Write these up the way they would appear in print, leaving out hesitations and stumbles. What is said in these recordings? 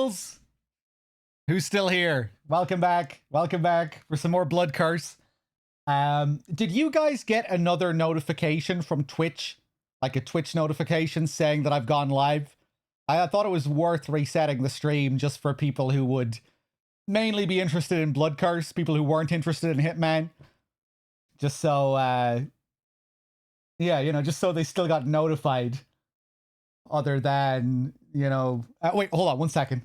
Trolls! Who's still here? Welcome back. Welcome back for some more Blood Curse. Did you guys get another notification from Twitch? Like a Twitch notification saying that I've gone live? I thought it was worth resetting the stream just for people who would mainly be interested in Blood Curse, people who weren't interested in Hitman. Just so, yeah, you know, just so they still got notified. Other than, you know... wait, hold on, 1 second.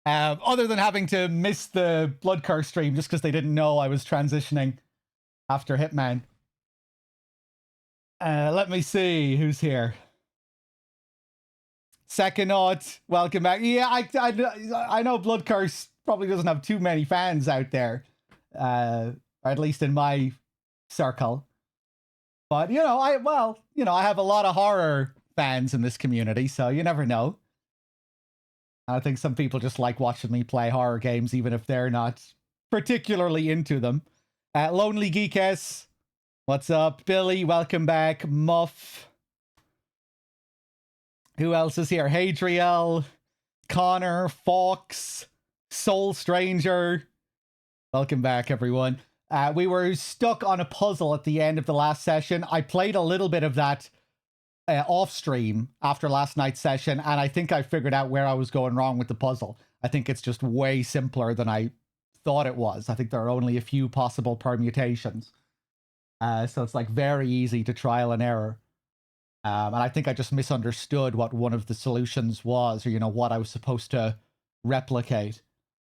Other than having to miss the Blood Curse stream just because they didn't know I was transitioning after Hitman. Let me see who's here. Second welcome back. Yeah, I know Blood Curse probably doesn't have too many fans out there. Or at least in my circle. But, you know, I have a lot of horror fans in this community, so you never know. I think some people just like watching me play horror games, even if they're not particularly into them. Lonely Geekess, what's up? Billy, welcome back. Muff. Who else is here? Hadriel, Connor, Fox, Soul Stranger. Welcome back, everyone. We were stuck on a puzzle at the end of the last session. I played a little bit of that off stream after last night's session, and I think I figured out where I was going wrong with the puzzle. I think it's just way simpler than I thought it was. I think there are only a few possible permutations. So it's like very easy to trial and error. And I think I just misunderstood what one of the solutions was, or, you know, what I was supposed to replicate.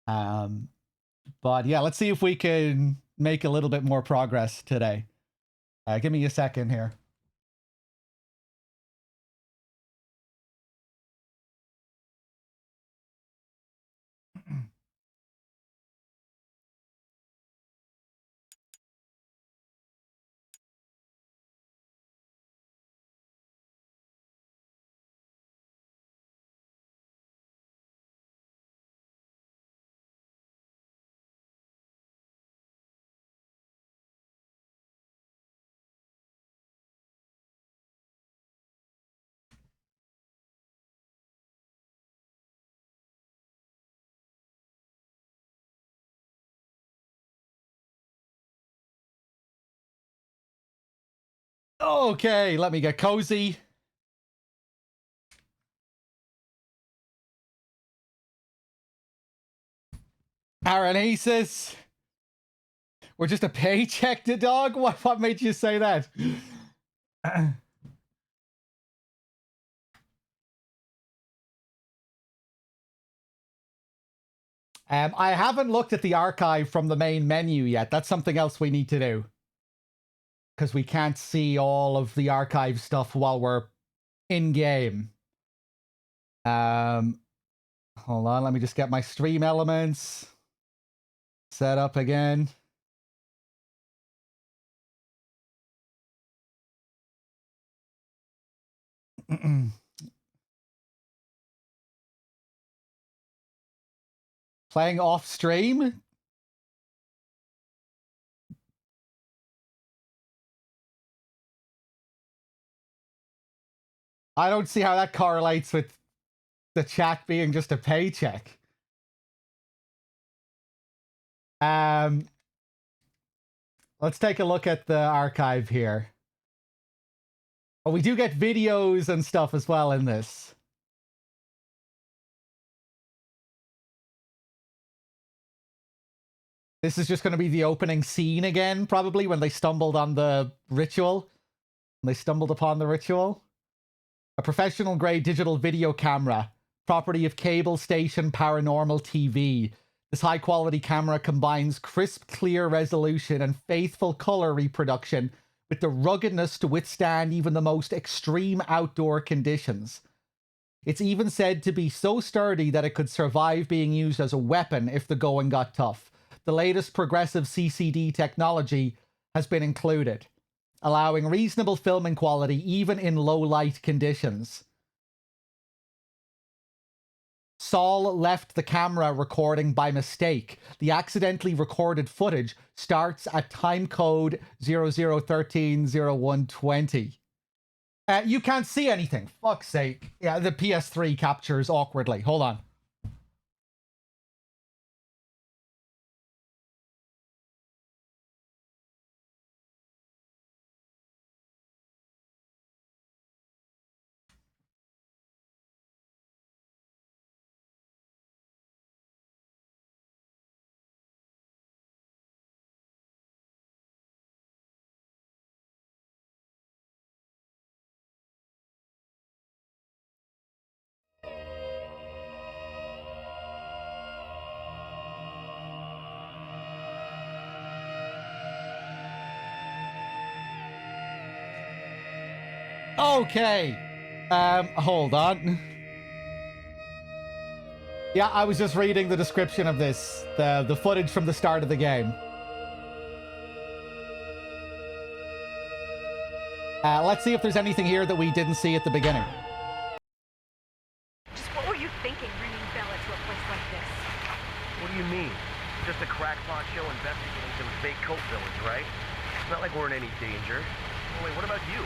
But yeah, let's see if we can make a little bit more progress today. Give me a second here. Okay, let me get cozy. Aranesis. We're just a paycheck to dog? What made you say that? I haven't looked at the archive from the main menu yet. That's something else we need to do. Because we can't see all of the archive stuff while we're in-game. Hold on, let me just get my stream elements set up again. Playing off stream? I don't see how that correlates with the chat being just a paycheck. Let's take a look at the archive here. Oh, we do get videos and stuff as well in this. This is just going to be the opening scene again, probably, when they stumbled on the ritual. When they stumbled upon the ritual. A professional-grade digital video camera, property of Cable Station Paranormal TV. This high-quality camera combines crisp, clear resolution and faithful color reproduction with the ruggedness to withstand even the most extreme outdoor conditions. It's even said to be so sturdy that it could survive being used as a weapon if the going got tough. The latest progressive CCD technology has been included, allowing reasonable filming quality even in low-light conditions. Saul left the camera recording by mistake. The accidentally recorded footage starts at timecode 00130120. You can't see anything. Fuck's sake. Yeah, the PS3 captures awkwardly. Hold on. Okay. Hold on. Yeah, I was just reading the description of this, the footage from the start of the game. Let's see if there's anything here that we didn't see at the beginning. Just what were you thinking bringing Bella to a place like this? What do you mean? Just a crackpot show investigating some fake cult villains, right? It's not like we're in any danger. Oh, wait, what about you?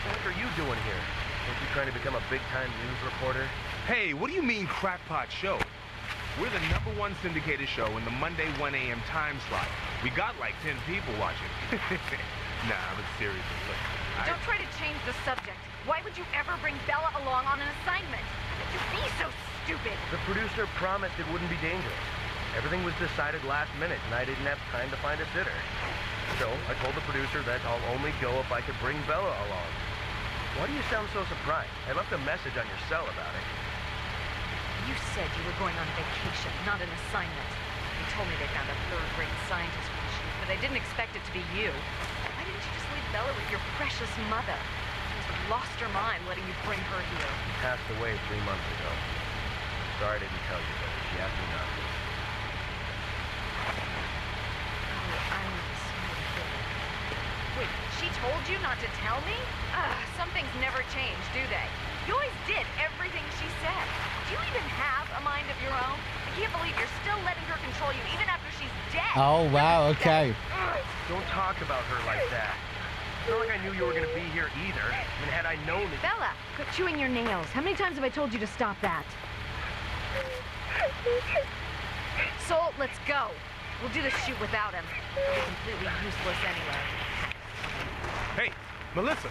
What are you doing here? Aren't you trying to become a big-time news reporter? Hey, what do you mean crackpot show? We're the #1 syndicated show in the Monday 1 a.m. time slot. We got like 10 people watching. Nah, but seriously, look. Don't try to change the subject. Why would you ever bring Bella along on an assignment? How could you be so stupid? The producer promised it wouldn't be dangerous. Everything was decided last minute, and I didn't have time to find a sitter. So I told the producer that I'll only go if I could bring Bella along. Why do you sound so surprised? I left a message on your cell about it. You said you were going on vacation, not an assignment. They told me they found a third-rate scientist for the shoot, but I didn't expect it to be you. Why didn't you just leave Bella with your precious mother? She must have lost her mind letting you bring her here. She passed away 3 months ago. Sorry I didn't tell you, but she asked me not to. Oh, I'm sorry. Wait, she told you not to tell me? Some things never change, do they? You always did everything she said. Do you even have a mind of your own? I can't believe you're still letting her control you even after she's dead. Oh, wow, okay. Don't talk about her like that. It's not like I knew you were going to be here either. I mean, had I known that... Bella, quit chewing your nails. How many times have I told you to stop that? Soul, let's go. We'll do the shoot without him. He'll be completely useless anyway. Hey, Melissa,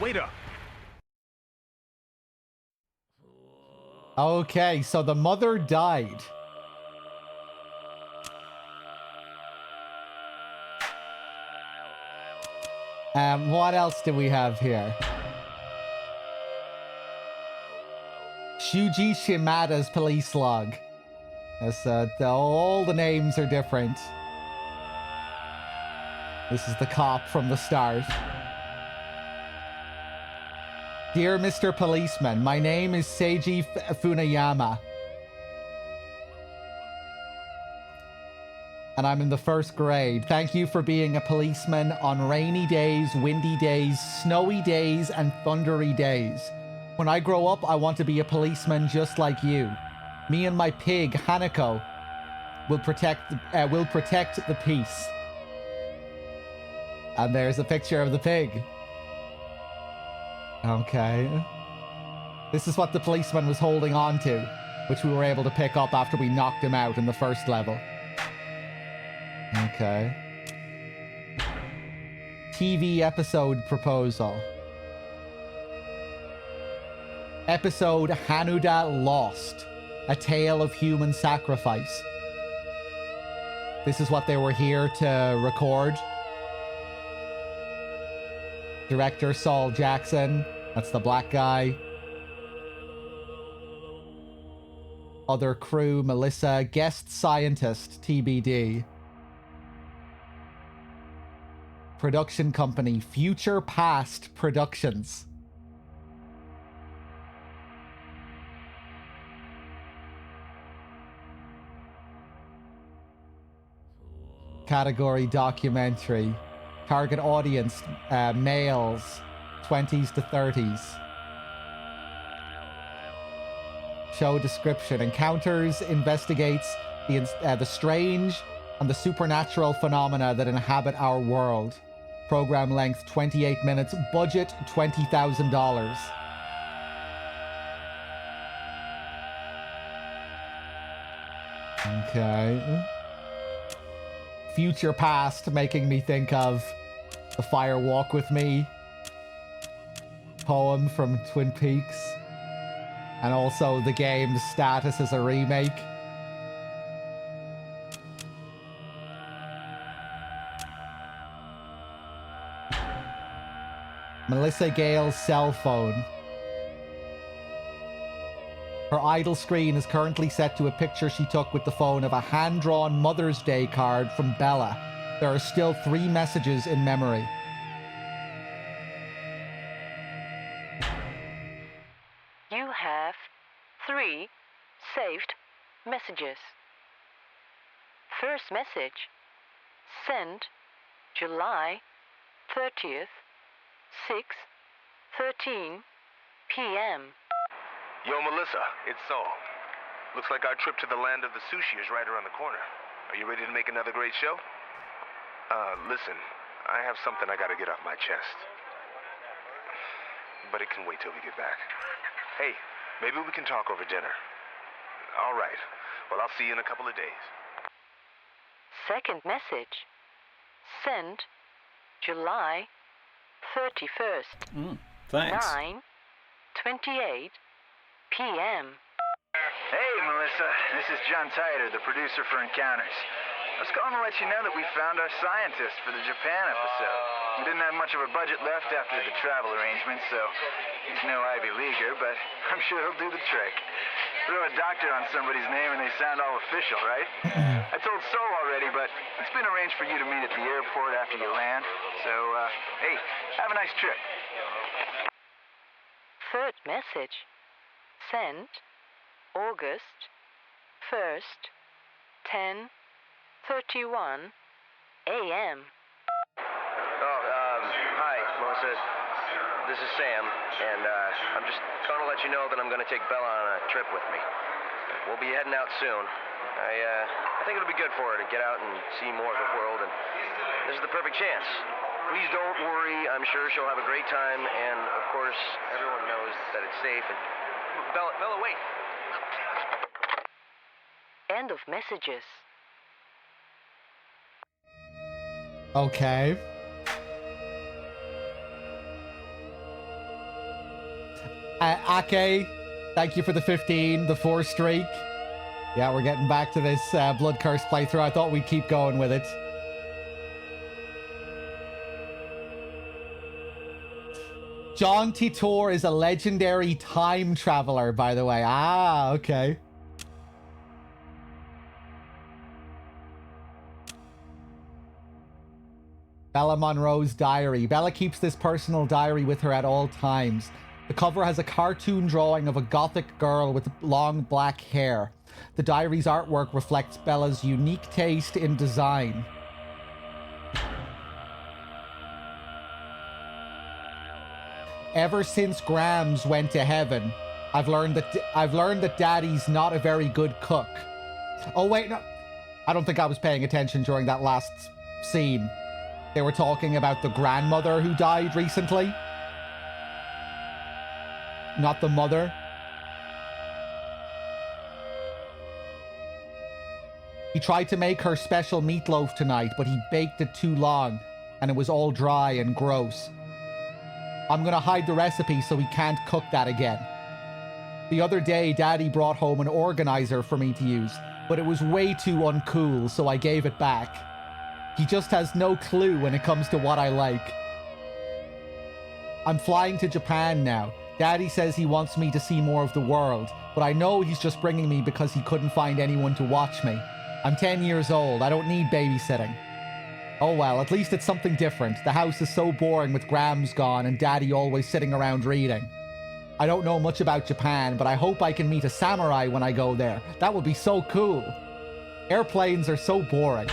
wait up. Okay, so the mother died. What else do we have here? Shuji Shimada's police log. Yes, all the names are different. This is the cop from the start. Dear Mr. Policeman, my name is Seiji Funayama. And I'm in the 1st grade. Thank you for being a policeman on rainy days, windy days, snowy days, and thundery days. When I grow up, I want to be a policeman just like you. Me and my pig, Hanako, will protect the peace. And there's a picture of the pig. Okay. This is what the policeman was holding on to, which we were able to pick up after we knocked him out in the 1st level. Okay. TV episode proposal. Episode Hanuda Lost. A tale of human sacrifice. This is what they were here to record. Director Saul Jackson. That's the black guy. Other crew, Melissa. Guest scientist, TBD. Production company, Future Past Productions. Category documentary. Target audience, males, 20s to 30s. Show description. Encounters, investigates the strange and the supernatural phenomena that inhabit our world. Program length 28 minutes. Budget $20,000. Okay. Future past, making me think of the Fire Walk With Me poem from Twin Peaks. And also the game's status as a remake. Melissa Gale's cell phone. Her idle screen is currently set to a picture she took with the phone of a hand-drawn Mother's Day card from Bella. There are still 3 messages in memory. You have 3 saved messages. First message, sent July 30th, 6:13 p.m. Yo, Melissa, it's Saul. Looks like our trip to the land of the sushi is right around the corner. Are you ready to make another great show? Listen, I have something I gotta get off my chest. But it can wait till we get back. Hey, maybe we can talk over dinner. All right. Well, I'll see you in a couple of days. Second message, sent July 31st, Thanks. 9:28 p.m. Hey, Melissa. This is John Titor, the producer for Encounters. I was calling to let you know that we found our scientist for the Japan episode. We didn't have much of a budget left after the travel arrangements, so he's no Ivy Leaguer, but I'm sure he'll do the trick. Throw a doctor on somebody's name and they sound all official, right? I told Sol already, but it's been arranged for you to meet at the airport after you land. So, hey, have a nice trip. Third message, sent August 1st, 10:31 a.m. Hi, Melissa. This is Sam, and I'm just going to let you know that I'm going to take Bella on a trip with me. We'll be heading out soon. I think it'll be good for her to get out and see more of the world, and this is the perfect chance. Please don't worry. I'm sure she'll have a great time, and of course, everyone knows that it's safe. And Bella, wait. End of messages. Okay. Ake, thank you for the 15, the 4 streak. Yeah, we're getting back to this Blood Curse playthrough. I thought we'd keep going with it. John Titor is a legendary time traveler, by the way. Ah, okay. Bella Monroe's diary. Bella keeps this personal diary with her at all times. The cover has a cartoon drawing of a gothic girl with long black hair. The diary's artwork reflects Bella's unique taste in design. Ever since Grams went to heaven, I've learned that Daddy's not a very good cook. Oh wait, no. I don't think I was paying attention during that last scene. They were talking about the grandmother who died recently. Not the mother. He tried to make her special meatloaf tonight, but he baked it too long, and it was all dry and gross. I'm gonna hide the recipe so he can't cook that again. The other day, Daddy brought home an organizer for me to use, but it was way too uncool, so I gave it back. He just has no clue when it comes to what I like. I'm flying to Japan now. Daddy says he wants me to see more of the world, but I know he's just bringing me because he couldn't find anyone to watch me. I'm 10 years old. I don't need babysitting. Oh well, at least it's something different. The house is so boring with Grams gone and Daddy always sitting around reading. I don't know much about Japan, but I hope I can meet a samurai when I go there. That would be so cool. Airplanes are so boring.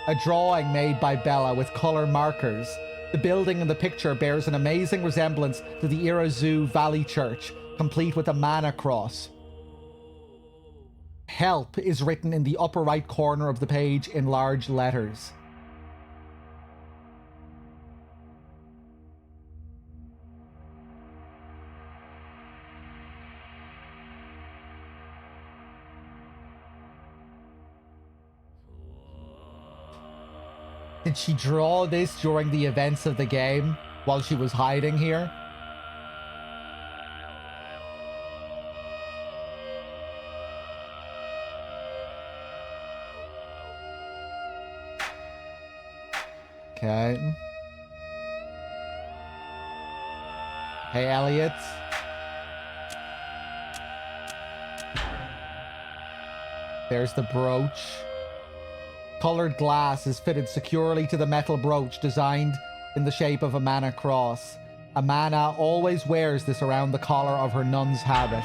A drawing made by Bella with color markers. The building in the picture bears an amazing resemblance to the Irazu Valley Church, complete with a mana cross. Help is written in the upper right corner of the page in large letters. Did she draw this during the events of the game while she was hiding here? Okay. Hey, Elliot. There's the brooch. Colored glass is fitted securely to the metal brooch designed in the shape of a mana cross. Amana always wears this around the collar of her nun's habit.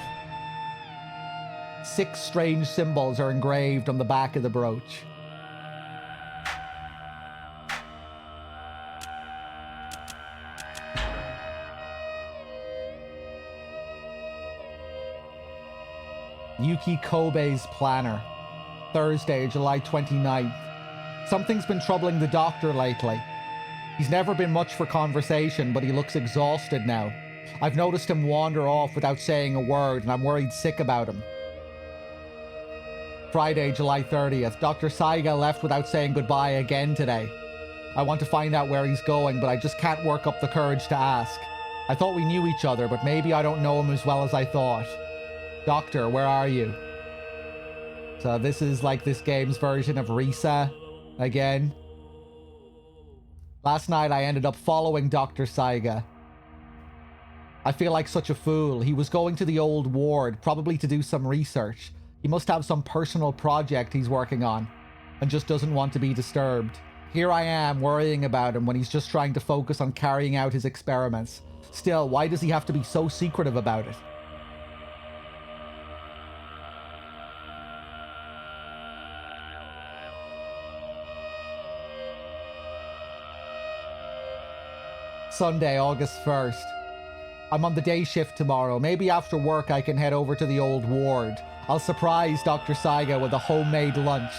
6 strange symbols are engraved on the back of the brooch. Yuki Kobe's planner. Thursday, July 29th. Something's been troubling the doctor lately. He's never been much for conversation, but he looks exhausted now. I've noticed him wander off without saying a word, and I'm worried sick about him. Friday, July 30th. Dr. Saiga left without saying goodbye again today. I want to find out where he's going, but I just can't work up the courage to ask. I thought we knew each other, but maybe I don't know him as well as I thought. Doctor, where are you? So this is like this game's version of Risa again. Last night I ended up following Dr. Saiga. I feel like such a fool. He was going to the old ward, probably to do some research. He must have some personal project he's working on, and just doesn't want to be disturbed. Here I am worrying about him when he's just trying to focus on carrying out his experiments. Still, why does he have to be so secretive about it? Sunday, August 1st. I'm on the day shift tomorrow. Maybe after work I can head over to the old ward. I'll surprise Dr. Saiga with a homemade lunch.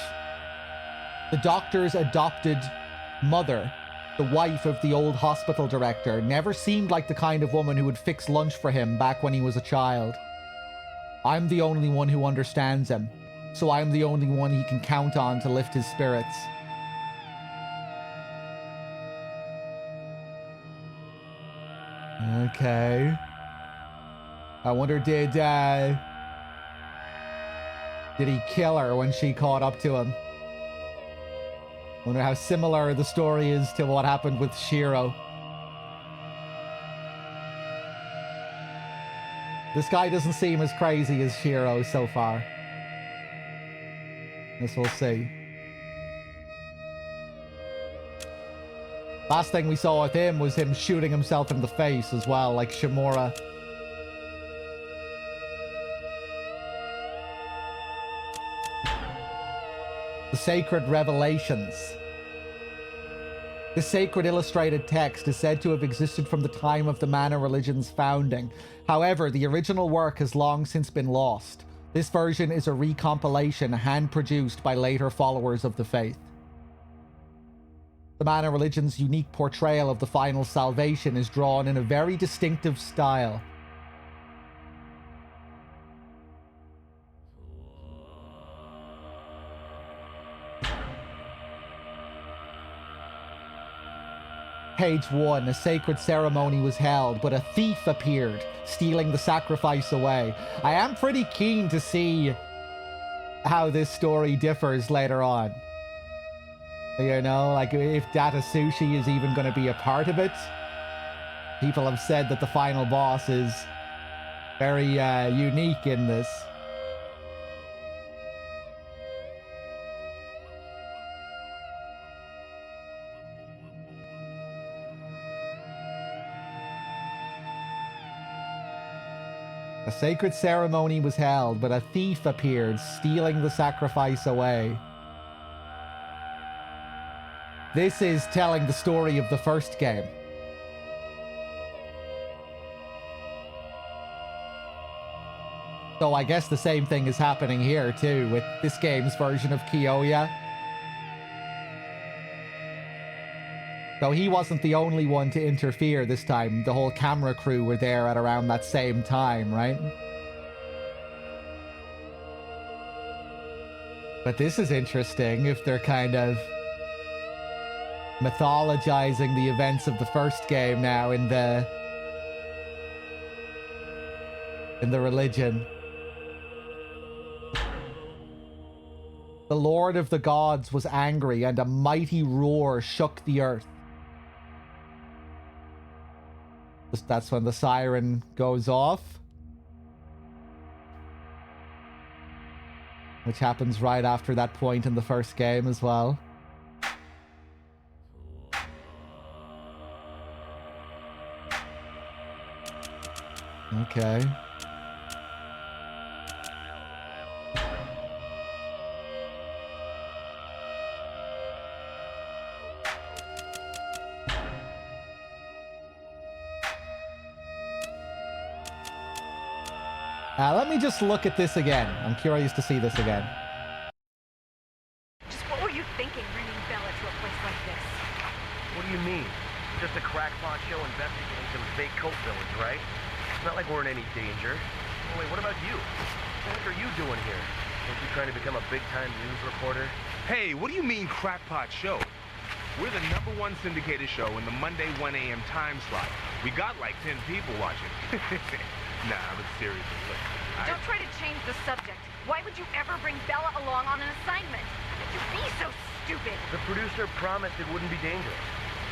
The doctor's adopted mother, the wife of the old hospital director, never seemed like the kind of woman who would fix lunch for him back when he was a child. I'm the only one who understands him, so I'm the only one he can count on to lift his spirits. Okay. I wonder did he kill her when she caught up to him? Wonder how similar the story is to what happened with Shiro. This guy doesn't seem as crazy as Shiro so far. Guess we'll see. Last thing we saw with him was him shooting himself in the face as well, like Shimura. The Sacred Revelations. The sacred illustrated text is said to have existed from the time of the Mana religion's founding. However, the original work has long since been lost. This version is a recompilation hand-produced by later followers of the faith. The Mana religion's unique portrayal of the final salvation is drawn in a very distinctive style. Page 1, a sacred ceremony was held, but a thief appeared, stealing the sacrifice away. I am pretty keen to see how this story differs later on. You know, like if Data Sushi is even going to be a part of it. People have said that the final boss is very unique in this. A sacred ceremony was held, but a thief appeared, stealing the sacrifice away. This is telling the story of the first game. So I guess the same thing is happening here too with this game's version of Kiyoya. So he wasn't the only one to interfere this time. The whole camera crew were there at around that same time, right? But this is interesting if they're kind of mythologizing the events of the first game now in the religion. The Lord of the Gods was angry, and a mighty roar shook the earth. That's when the siren goes off. Which happens right after that point in the first game as well. Okay. Let me just look at this again. I'm curious to see this again. Just what were you thinking bringing Bella to a place like this? What do you mean? Just a crackpot show investigating some fake cult village, right? It's not like we're in any danger. Oh, wait, what about you? What are you doing here? Aren't you trying to become a big-time news reporter? Hey, what do you mean crackpot show? We're the #1 syndicated show in the Monday 1 a.m. time slot. We got like 10 people watching. Nah, but seriously, look. Don't try to change the subject. Why would you ever bring Bella along on an assignment? How could you be so stupid? The producer promised it wouldn't be dangerous.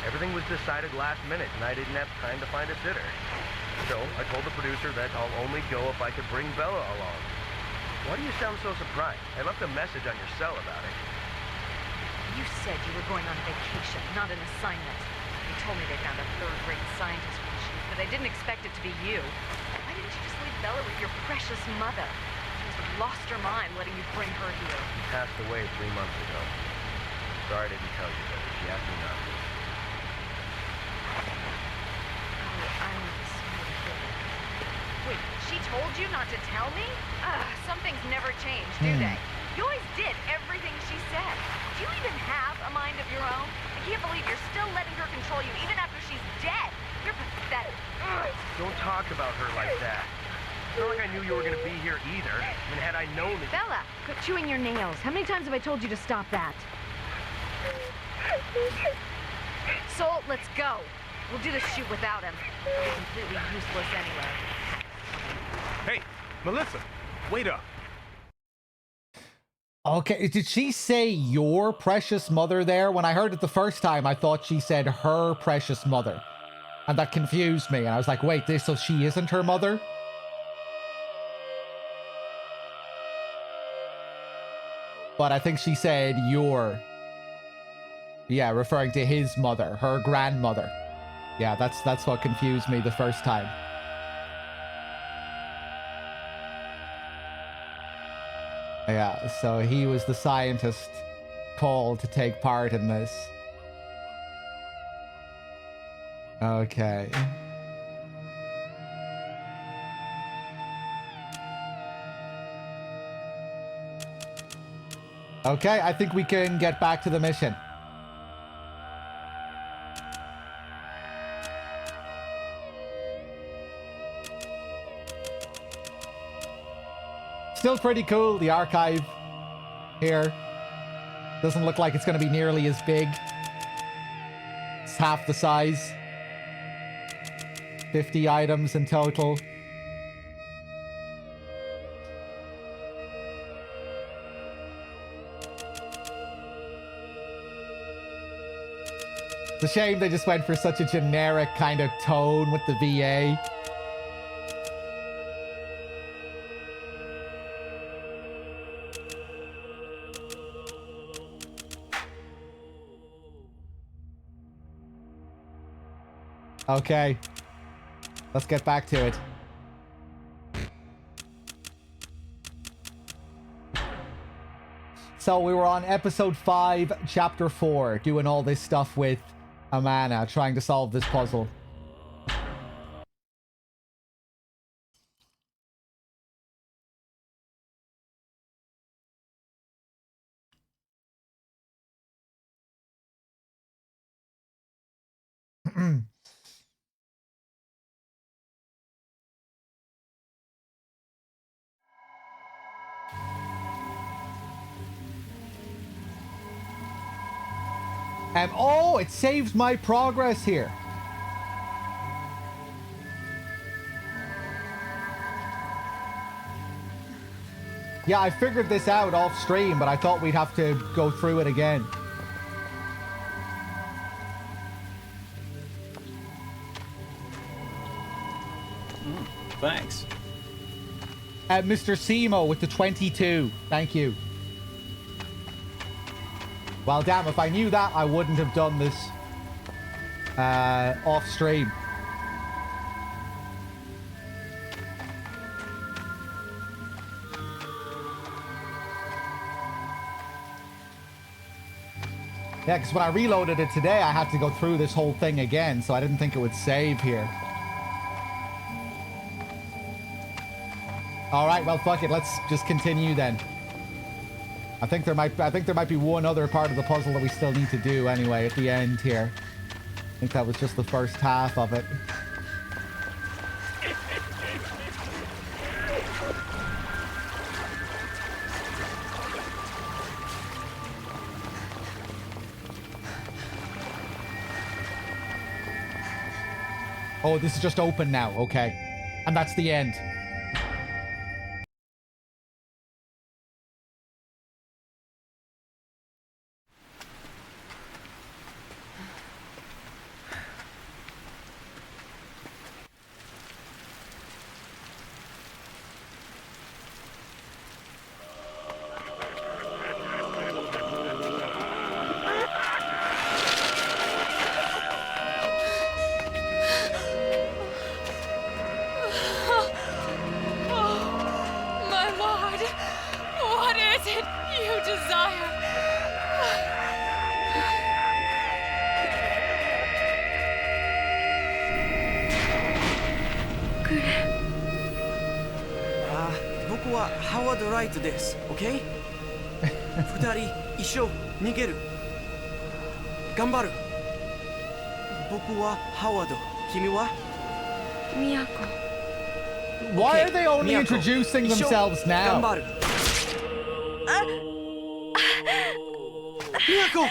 Everything was decided last minute, and I didn't have time to find a sitter. So I told the producer that I'll only go if I could bring Bella along. Why do you sound so surprised? I left a message on your cell about it. You said you were going on vacation, not an assignment. You told me they found a third-rate scientist for the shoot, but I didn't expect it to be you. Why didn't you just leave Bella with your precious mother? She must have lost her mind letting you bring her here. She passed away 3 months ago. Sorry I didn't tell you, but she asked me not to. Oh, I'm sorry. Wait, she told you not to tell me? Some things never change, do they? You always did everything she said. Do you even have a mind of your own? I can't believe you're still letting her control you even after she's dead. You're pathetic. Don't talk about her like that. It's not like I knew you were going to be here either. I mean, had I known that... Bella, quit chewing your nails. How many times have I told you to stop that? Soul, let's go. We'll do the shoot without him. He'll be completely useless anyway. Hey, Melissa, wait up. Okay, did she say your precious mother there? When I heard it the first time, I thought she said her precious mother. And that confused me. And I was like, wait, so she isn't her mother? But I think she said your. Yeah, referring to his mother, her grandmother. Yeah, that's what confused me the first time. Yeah, so he was the scientist called to take part in this. Okay. Okay, I think we can get back to the mission. Still pretty cool, the archive here. Doesn't look like it's going to be nearly as big. It's half the size. 50 items in total. It's a shame they just went for such a generic kind of tone with the VA. Okay. Let's get back to it. So we were on episode 5, chapter 4, doing all this stuff with Amana, trying to solve this puzzle. Oh, it saves my progress here. Yeah, I figured this out off stream, but I thought we'd have to go through it again. Thanks. Mr. Simo with the 22. Thank you. Well, damn, if I knew that, I wouldn't have done this off stream. Yeah, because when I reloaded it today, I had to go through this whole thing again, so I didn't think it would save here. All right, well, fuck it. Let's just continue then. I think there might be one other part of the puzzle that we still need to do anyway at the end here. I think that was just the first half of it. Oh, this is just open now. Okay. And that's the end. Okay? 二人一緒逃げる頑張る僕はハワード君は Why are they only introducing themselves now? 頑張るMiyako!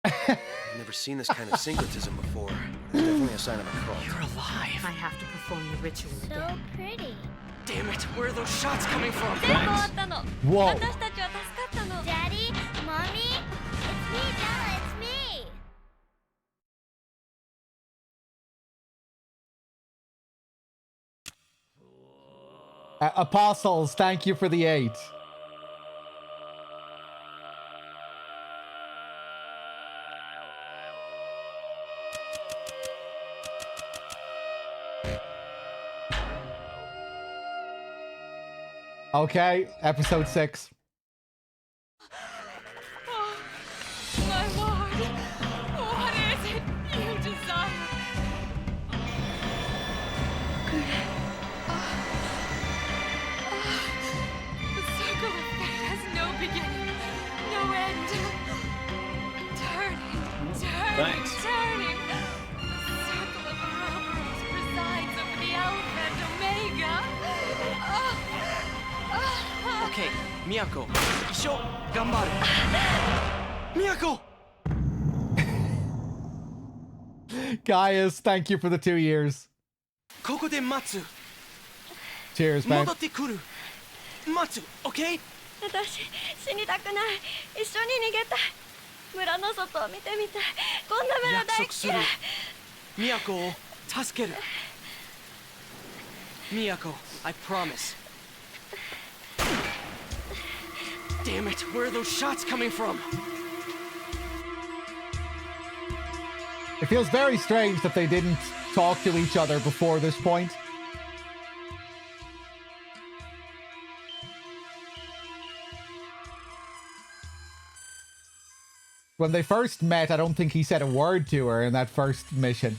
I've never seen this kind of syncretism before. It's definitely a sign of a cult. You're alive. I have to perform the ritual So again. pretty. Damn it, where are those shots coming from? Whoa. Daddy, Mommy, it's me, Bella, it's me. Apostles, thank you for the 8. Okay, episode 6. My lord, what is it you desire? The circle of fate has no beginning, no end. Thanks. Turning. The circle of Ouroboros presides over the Alpha and Omega. Okay, Miyako, 一緒頑張る Miyako! Gaius, thank you for the 2 years. ここで待つ Cheers, man. 戻ってくる待つ OK? 私、死にたくない。一緒に逃げたい。村の外を見てみたい。こんな村約大好き。束するMiyakoを助ける Miyako, I promise. Damn it, where are those shots coming from? It feels very strange that they didn't talk to each other before this point. When they first met, I don't think he said a word to her in that first mission.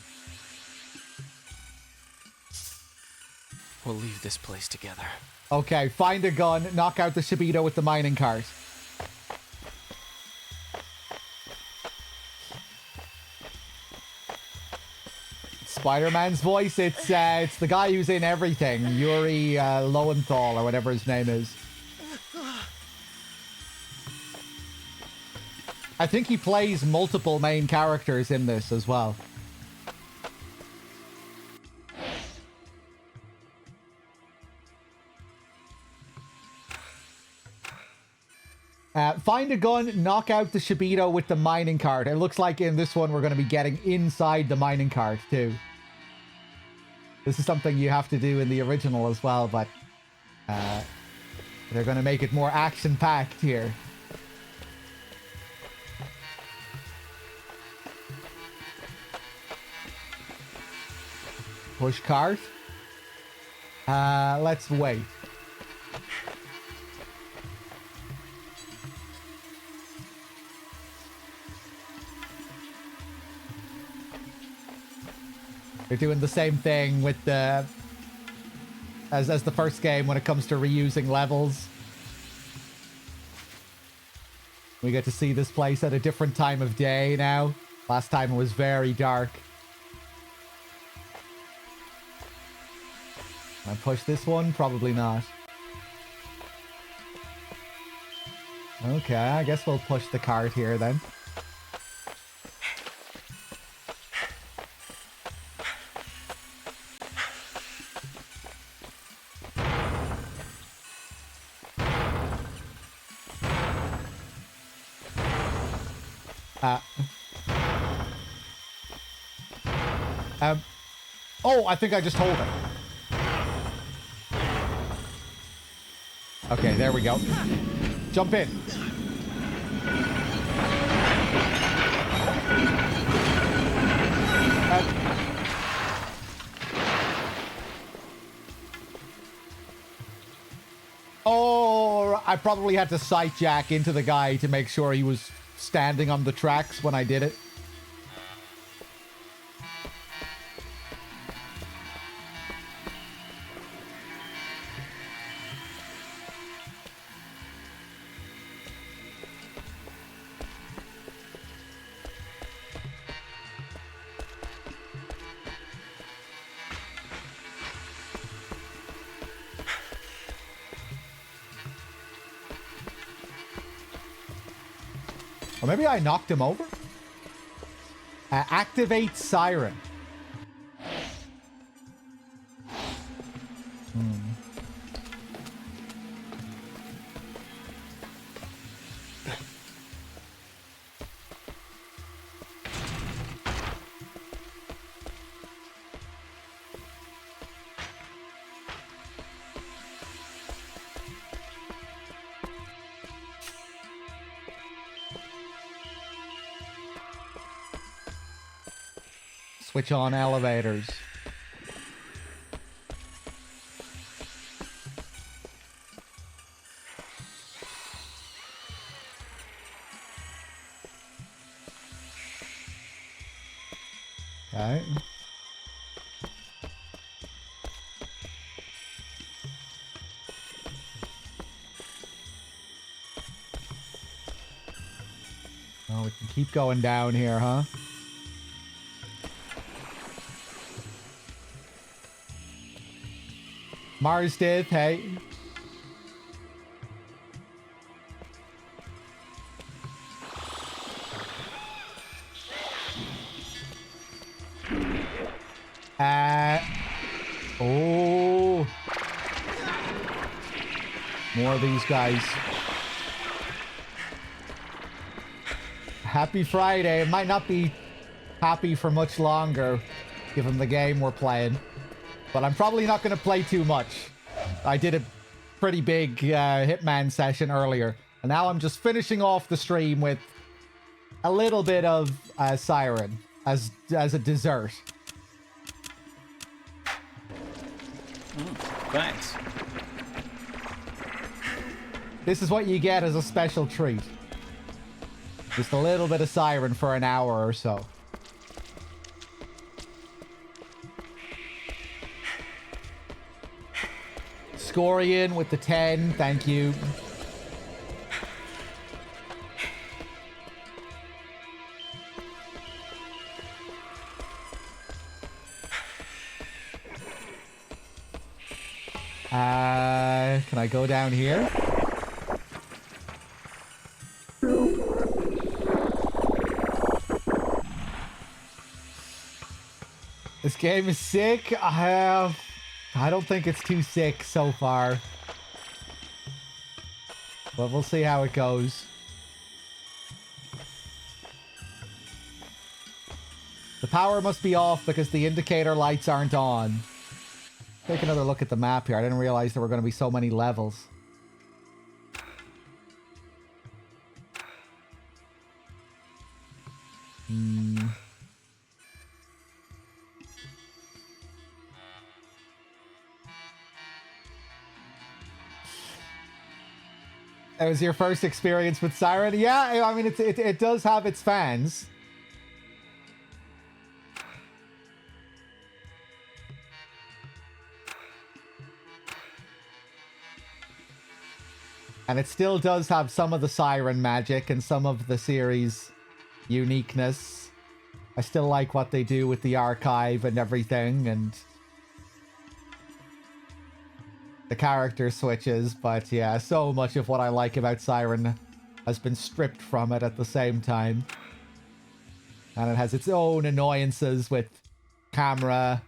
We'll leave this place together. Okay, find a gun, knock out the Shibito with the mining cart. Spider-Man's voice? It's the guy who's in everything. Yuri Lowenthal or whatever his name is. I think he plays multiple main characters in this as well. Find a gun, knock out the Shibito with the mining cart. It looks like in this one we're going to be getting inside the mining cart too. This is something you have to do in the original as well, but they're going to make it more action-packed here. Push cart. Let's wait. They're doing the same thing with the as the first game when it comes to reusing levels. We get to see this place at a different time of day now. Last time it was very dark. Can I push this one? Probably not. Okay, I guess we'll push the cart here then. Oh, I think I just hold it. Okay, there we go. Jump in. Oh, I probably had to sight jack into the guy to make sure he was standing on the tracks when I did it. Or maybe I knocked him over? Activate Siren. Switch on elevators. Okay. Oh, we can keep going down here, huh? Mars did, hey. Oh. More of these guys. Happy Friday. It might not be happy for much longer, given the game we're playing. But I'm probably not going to play too much. I did a pretty big Hitman session earlier. And now I'm just finishing off the stream with a little bit of Siren as a dessert. Thanks. This is what you get as a special treat. Just a little bit of Siren for an hour or so. Scorian with the 10, thank you. Can I go down here? This game is sick. I don't think it's too sick so far. But we'll see how it goes. The power must be off because the indicator lights aren't on. Take another look at the map here. I didn't realize there were going to be so many levels. It was your first experience with Siren? Yeah, I mean, it does have its fans. And it still does have some of the Siren magic and some of the series' uniqueness. I still like what they do with the archive and everything, and the character switches, but yeah, so much of what I like about Siren has been stripped from it at the same time. And it has its own annoyances with camera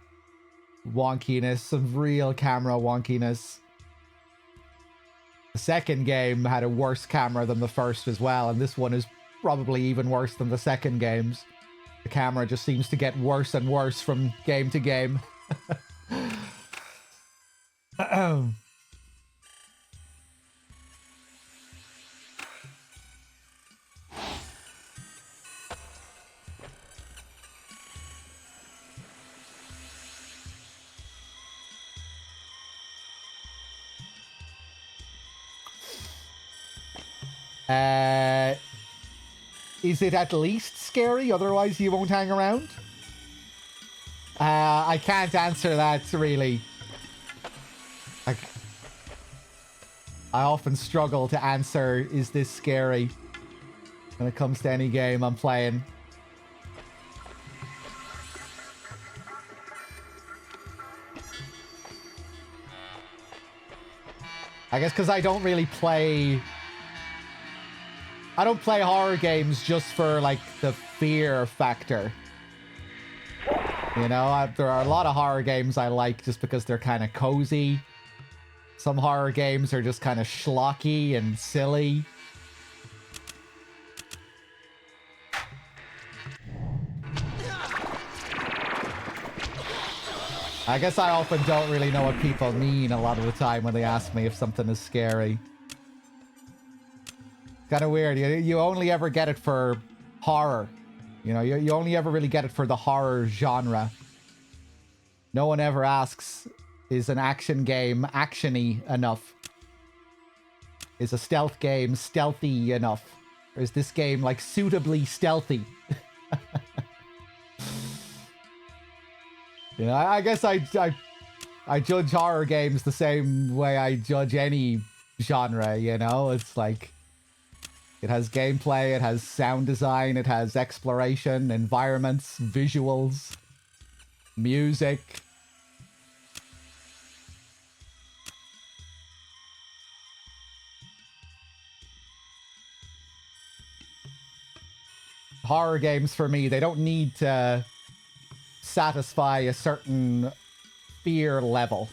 wonkiness, some real camera wonkiness. The second game had a worse camera than the first as well, and this one is probably even worse than the second game's. The camera just seems to get worse and worse from game to game. Is it at least scary? Otherwise you won't hang around? I can't answer that, really. I often struggle to answer, is this scary? When it comes to any game I'm playing. I guess because I don't really play... I don't play horror games just for, like, the fear factor. You know, there are a lot of horror games I like just because they're kind of cozy. Some horror games are just kind of schlocky and silly. I guess I often don't really know what people mean a lot of the time when they ask me if something is scary. Kind of weird. You only ever get it for horror. You know, you only ever really get it for the horror genre. No one ever asks, is an action game action-y enough? Is a stealth game stealthy enough? Or is this game, like, suitably stealthy? You know, I guess I judge horror games the same way I judge any genre, you know? It's like... It has gameplay, it has sound design, it has exploration, environments, visuals, music. Horror games, for me, they don't need to satisfy a certain fear level.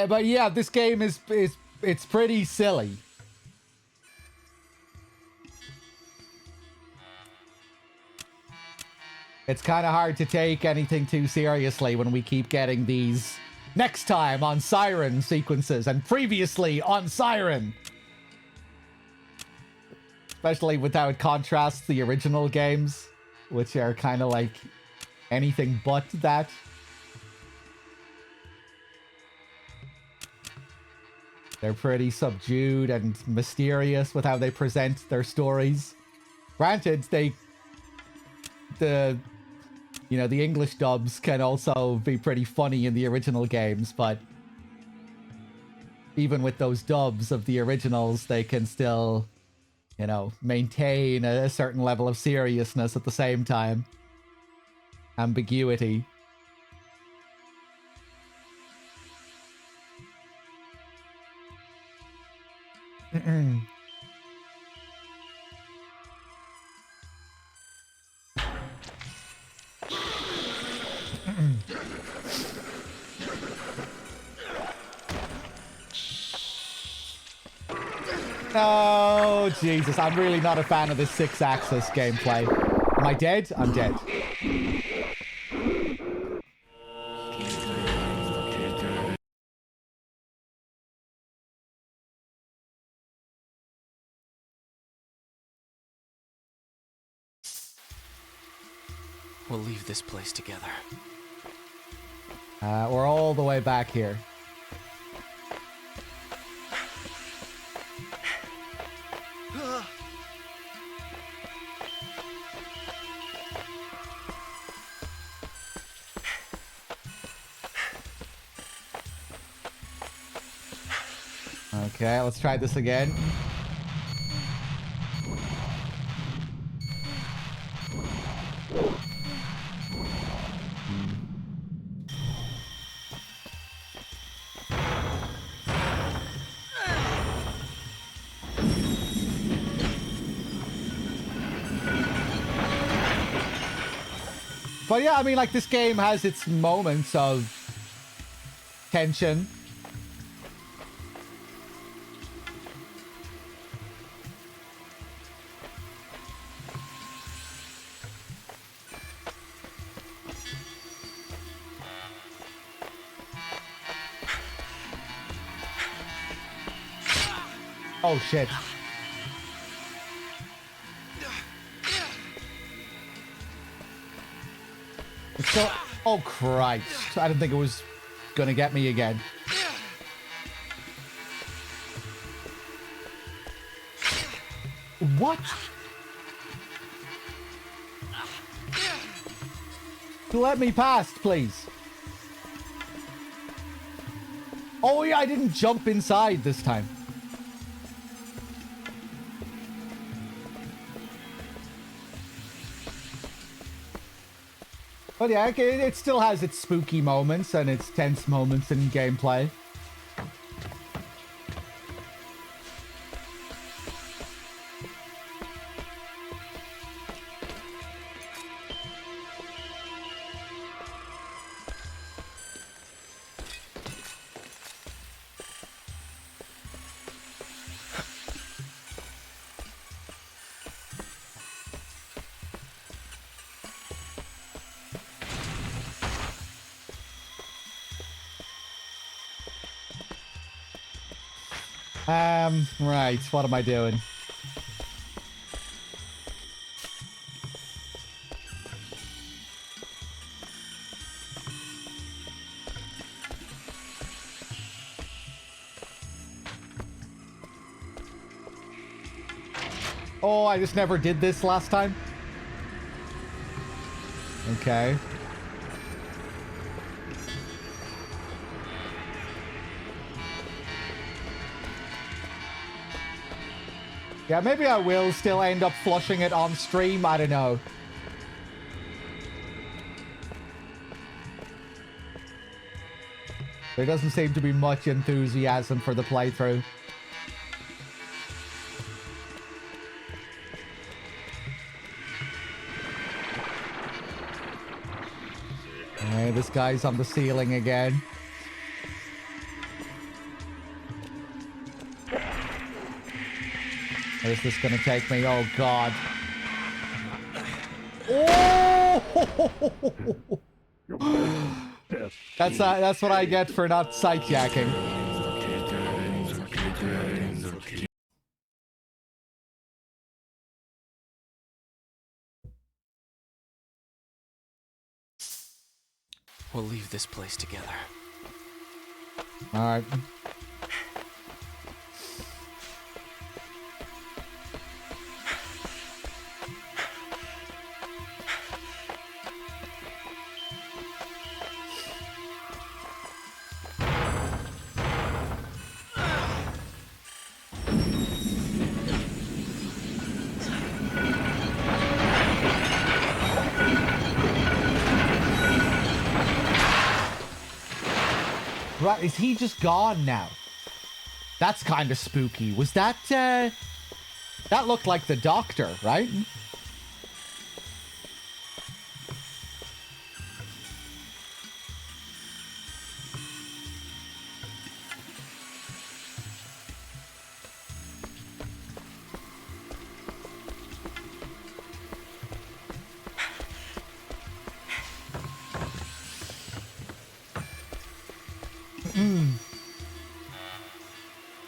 But yeah, this game is it's pretty silly. It's kind of hard to take anything too seriously when we keep getting these next time on Siren sequences and previously on Siren. Especially with how it contrasts the original games, which are kind of like anything but that. They're pretty subdued and mysterious with how they present their stories. Granted, the English dubs can also be pretty funny in the original games, but even with those dubs of the originals, they can still you know, maintain a certain level of seriousness at the same time. Ambiguity. Oh, Jesus. I'm really not a fan of this 6-axis gameplay. Am I dead? I'm dead. We'll leave this place together. We're all the way back here. Okay, let's try this again. But yeah, I mean, like, this game has its moments of tension. Oh, shit. It's still... Oh, Christ. I didn't think it was gonna get me again. What? Let me past, please. Oh, yeah, I didn't jump inside this time. But yeah, it still has its spooky moments and its tense moments in gameplay. Right, what am I doing? Oh, I just never did this last time? Okay. Yeah, maybe I will still end up flushing it on stream. I don't know. There doesn't seem to be much enthusiasm for the playthrough. Okay, this guy's on the ceiling again. Where's this gonna take me? Oh, God. Oh! That's what I get for not sightjacking. We'll leave this place together. All right. Right, is he just gone now? That's kind of spooky. Was that, that looked like the doctor, right?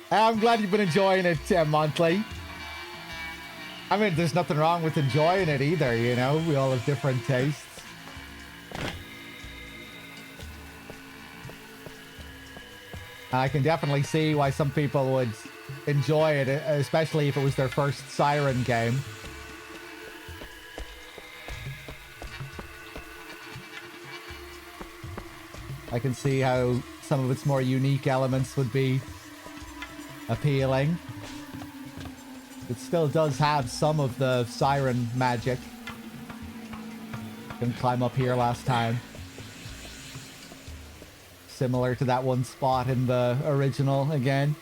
I'm glad you've been enjoying it, Monthly. I mean, there's nothing wrong with enjoying it either, you know? We all have different tastes. I can definitely see why some people would enjoy it, especially if it was their first Siren game. I can see how some of its more unique elements would be appealing. It still does have some of the Siren magic. Can climb up here last time. Similar to that one spot in the original again.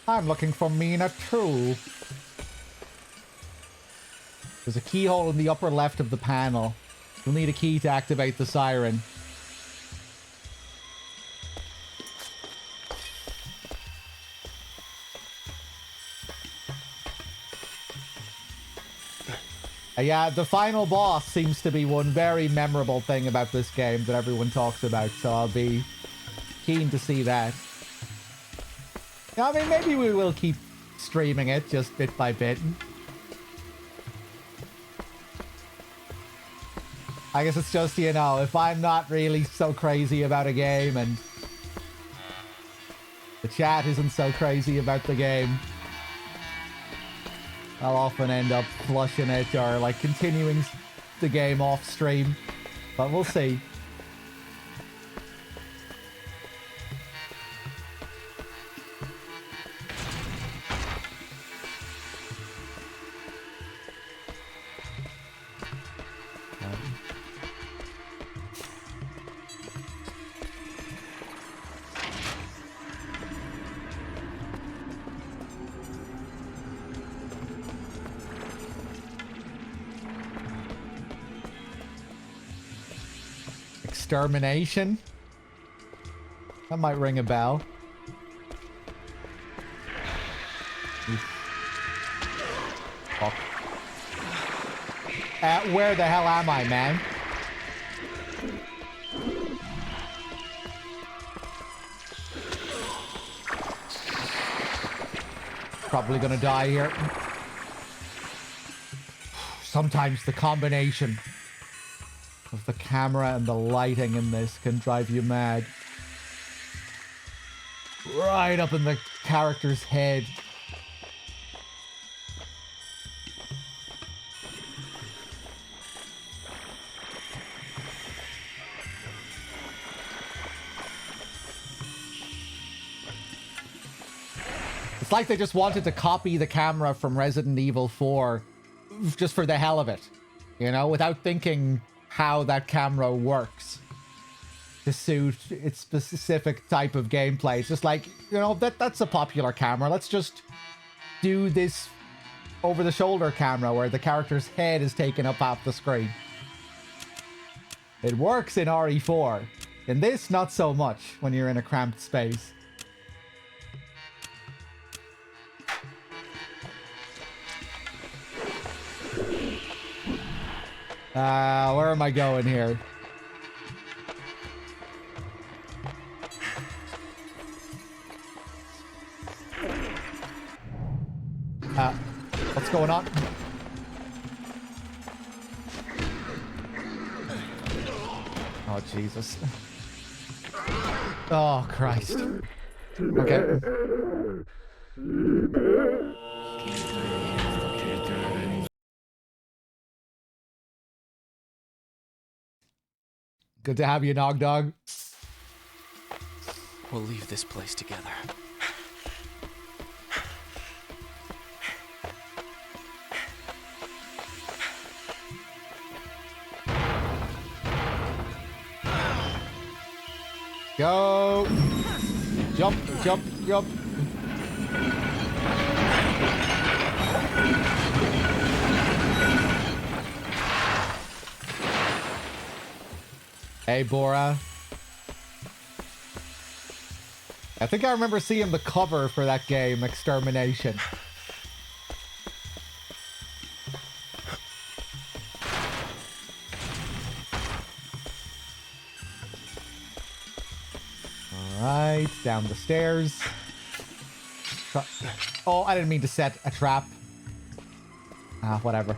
I'm looking for Mina too. There's a keyhole in the upper left of the panel. You'll need a key to activate the siren. Yeah, the final boss seems to be one very memorable thing about this game that everyone talks about, so I'll be keen to see that. I mean, maybe we will keep streaming it just bit by bit. I guess it's just, you know, if I'm not really so crazy about a game and the chat isn't so crazy about the game, I'll often end up flushing it or like continuing the game off stream. But we'll see. Extermination? That might ring a bell. Fuck. Where the hell am I, man? Probably gonna die here. Sometimes the combination of the camera and the lighting in this can drive you mad. Right up in the character's head. It's like they just wanted to copy the camera from Resident Evil 4 just for the hell of it, you know, without thinking how that camera works to suit its specific type of gameplay. It's just like, you know, that's a popular camera. Let's just do this over-the-shoulder camera where the character's head is taken up off the screen. It works in RE4. In this, not so much when you're in a cramped space. Where am I going here? What's going on? Oh, Jesus. Oh, Christ. Okay. Good to have you, Nog Dog. We'll leave this place together. Go! Jump, jump, jump. Hey, Bora. I think I remember seeing the cover for that game, Extermination. Alright, down the stairs. Oh, I didn't mean to set a trap. Ah, whatever.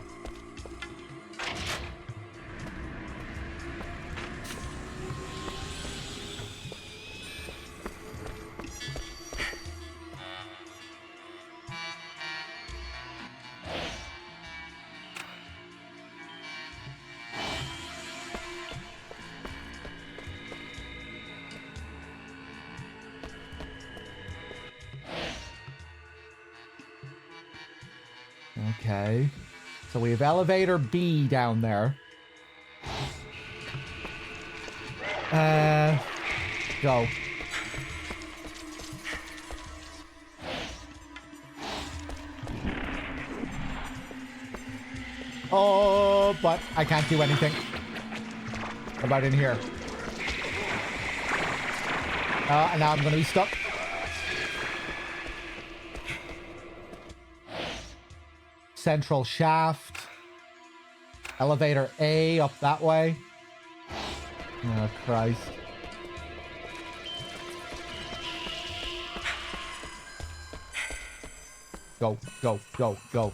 Okay. So we have elevator B down there. Go. Oh, but I can't do anything. What about in here? And now I'm going to be stuck. Central shaft. Elevator A up that way. Oh, Christ. Go, go, go, go.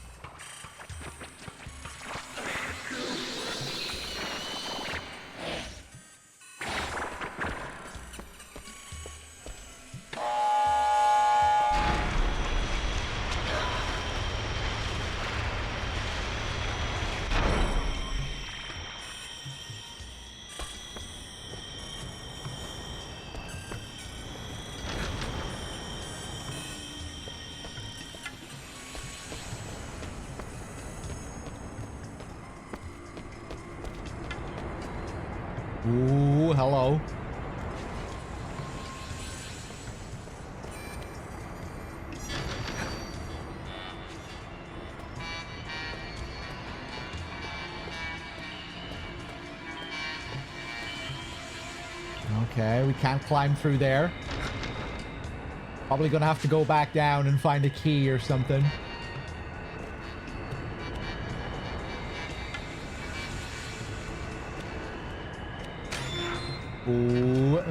Ooh, hello. Okay, we can't climb through there. Probably gonna have to go back down and find a key or something. Ooh.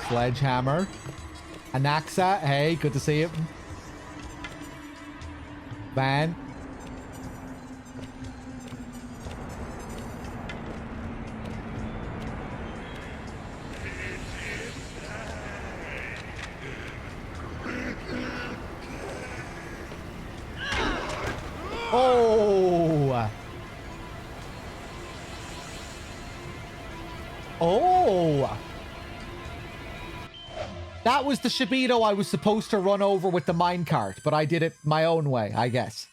Sledgehammer. Anaxa. Hey, good to see you. Van. Oh. Oh! That was the Shibito I was supposed to run over with the minecart, but I did it my own way, I guess.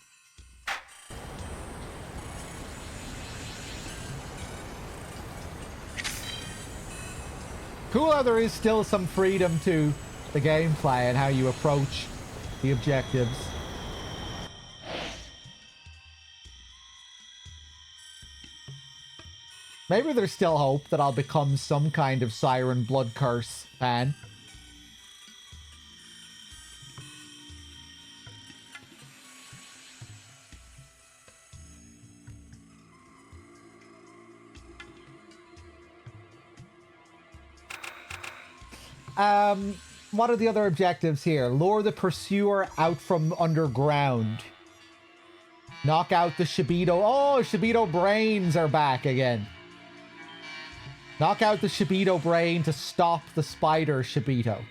Cool how there is still some freedom to the gameplay and how you approach the objectives. Maybe there's still hope that I'll become some kind of Siren Blood Curse fan. What are the other objectives here? Lure the pursuer out from underground. Knock out the Shibito. Oh, Shibito brains are back again. Knock out the Shibito brain to stop the spider Shibito.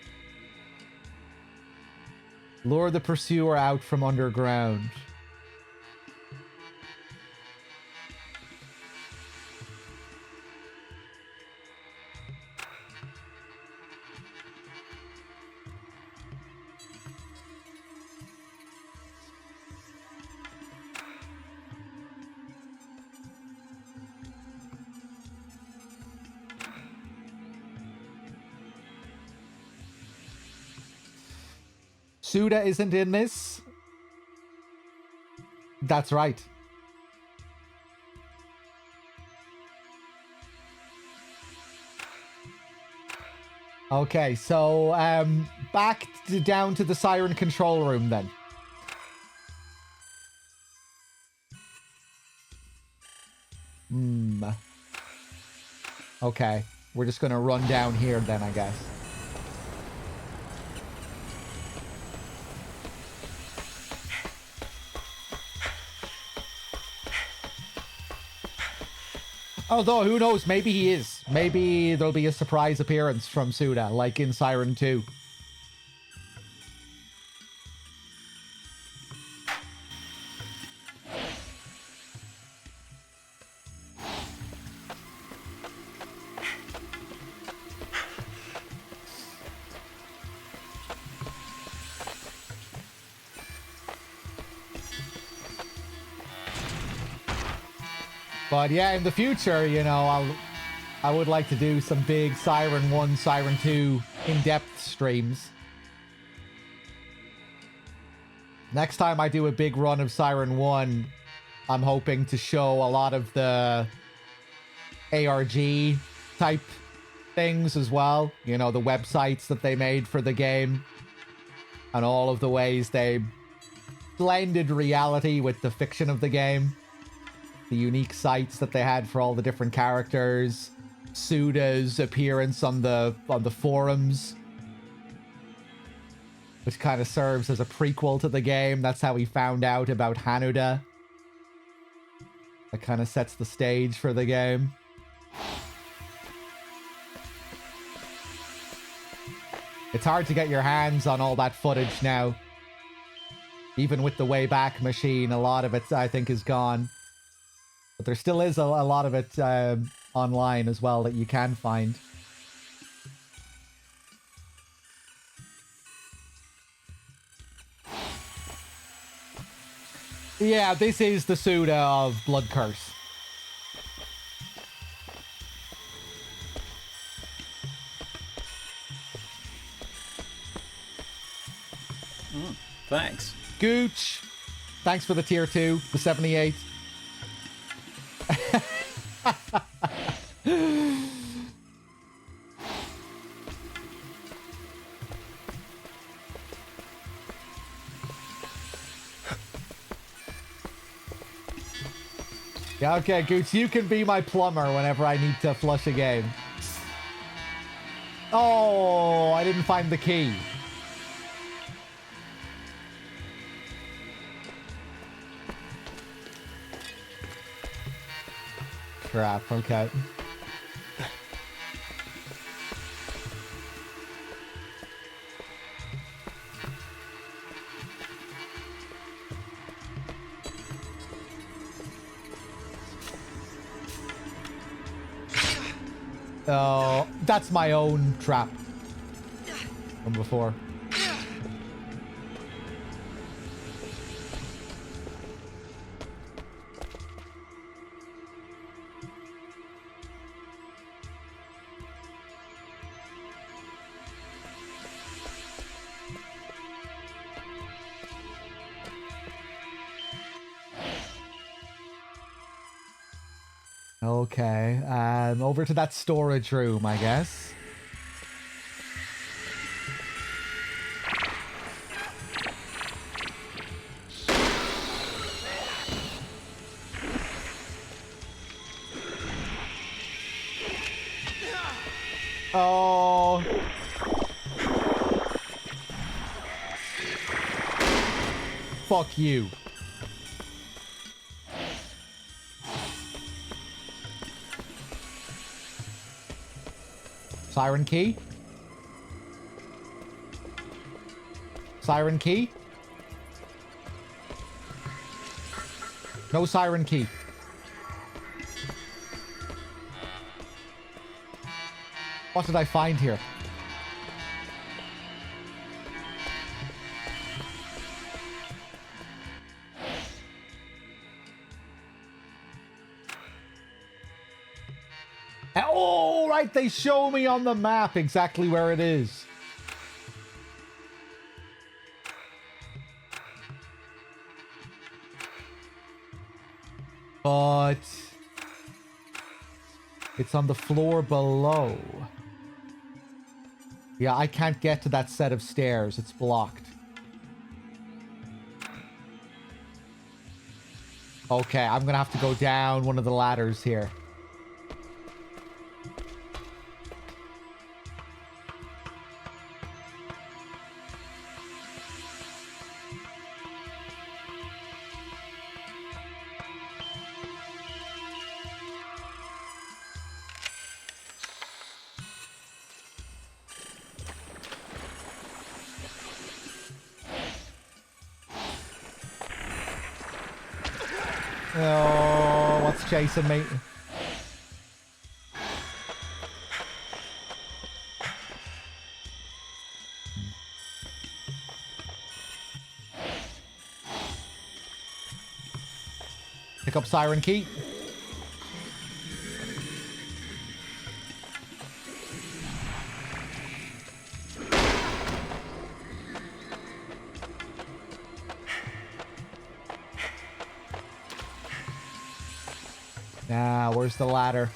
Lure the pursuer out from underground. Suda isn't in this? That's right. Okay, so back down to the Siren control room then. Okay, we're just gonna run down here then, I guess. Although, who knows, maybe he is. Maybe there'll be a surprise appearance from Suda, like in Siren 2. But yeah, in the future, you know, I would like to do some big Siren 1, Siren 2 in-depth streams. Next time I do a big run of Siren 1, I'm hoping to show a lot of the ARG type things as well. You know, the websites that they made for the game. And all of the ways they blended reality with the fiction of the game. The unique sites that they had for all the different characters, Suda's appearance on the forums, which kind of serves as a prequel to the game. That's how he found out about Hanuda. That kind of sets the stage for the game. It's hard to get your hands on all that footage now. Even with the Wayback Machine, a lot of it, I think, is gone. But there still is a lot of it online as well that you can find. Yeah, this is the Suda of Blood Curse. Thanks. Gooch, thanks for the tier 2, the 78. Yeah, okay, Gooch, you can be my plumber whenever I need to flush a game. Oh, I didn't find the key. Crap, okay. Oh, that's my own trap from before. Okay, over to that storage room, I guess. Oh. Fuck you. Siren key? Siren key? No siren key. What did I find here? Oh, right, they show me on the map exactly where it is. But it's on the floor below. Yeah, I can't get to that set of stairs. It's blocked. Okay, I'm gonna have to go down one of the ladders here. Oh, what's chasing me? Pick up Siren Key. Now, where's the ladder?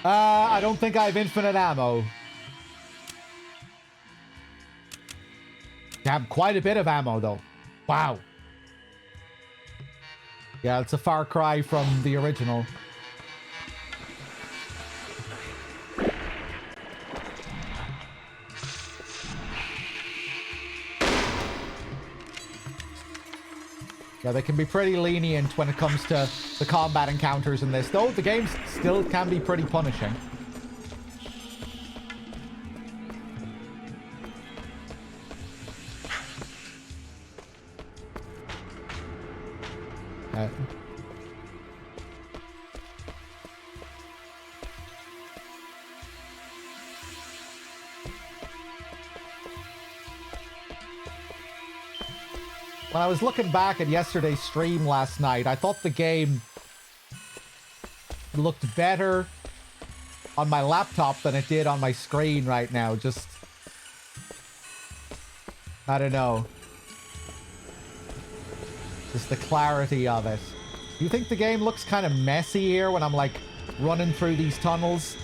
I don't think I have infinite ammo. Damn, quite a bit of ammo, though. Wow. Yeah, it's a far cry from the original. Yeah, they can be pretty lenient when it comes to the combat encounters in this. Though the game still can be pretty punishing. When I was looking back at yesterday's stream last night, I thought the game looked better on my laptop than it did on my screen right now. Just, I don't know. Just the clarity of it. Do you think the game looks kind of messy here when I'm like running through these tunnels?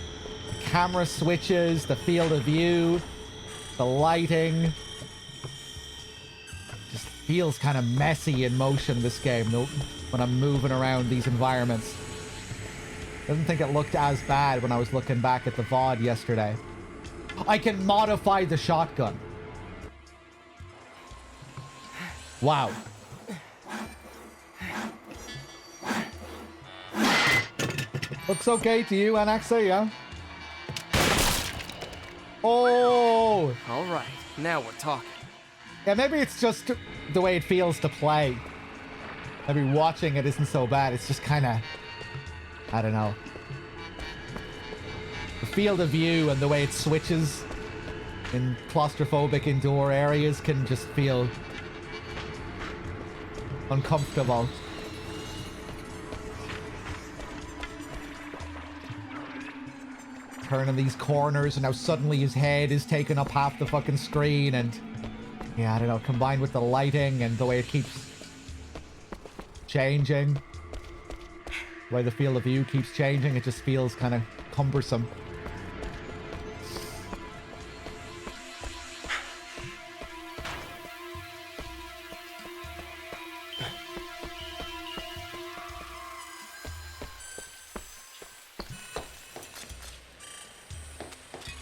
The camera switches, the field of view, the lighting. Just feels kind of messy in motion, this game, when I'm moving around these environments. Doesn't think it looked as bad when I was looking back at the VOD yesterday. I can modify the shotgun. Wow. Looks okay to you, Anaxa, yeah? Oh! Alright, now we're talking. Yeah, maybe it's just the way it feels to play. Maybe watching it isn't so bad. It's just kind of... I don't know. The field of view and the way it switches in claustrophobic indoor areas can just feel uncomfortable. Turning these corners and now suddenly his head is taking up half the fucking screen, and yeah, I don't know, combined with the lighting and the way it keeps changing, the way the field of view keeps changing, it just feels kind of cumbersome.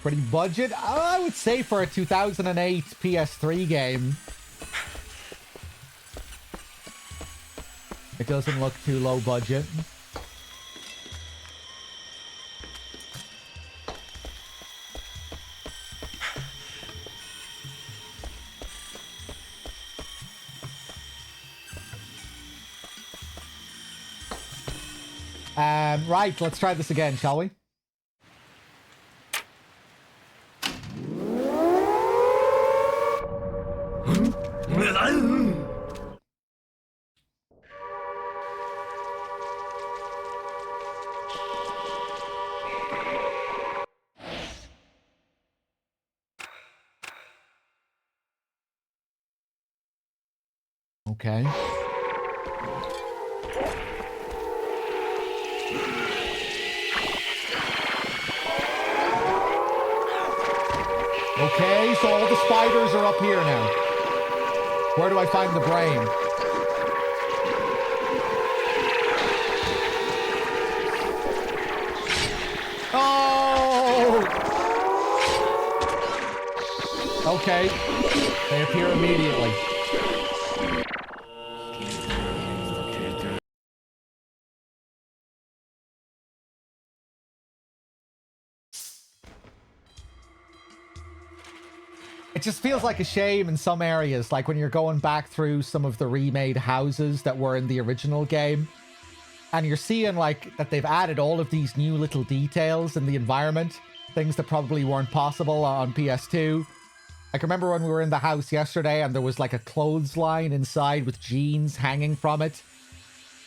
Pretty budget, I would say, for a 2008 PS3 game. It doesn't look too low budget. Right, let's try this again, shall we? Okay. Okay, so all the spiders are up here now. Where do I find the brain? Oh! Okay. They appear immediately. It just feels like a shame in some areas, like when you're going back through some of the remade houses that were in the original game, and you're seeing like that they've added all of these new little details in the environment, things that probably weren't possible on PS2. Like, remember when we were in the house yesterday and there was like a clothesline inside with jeans hanging from it,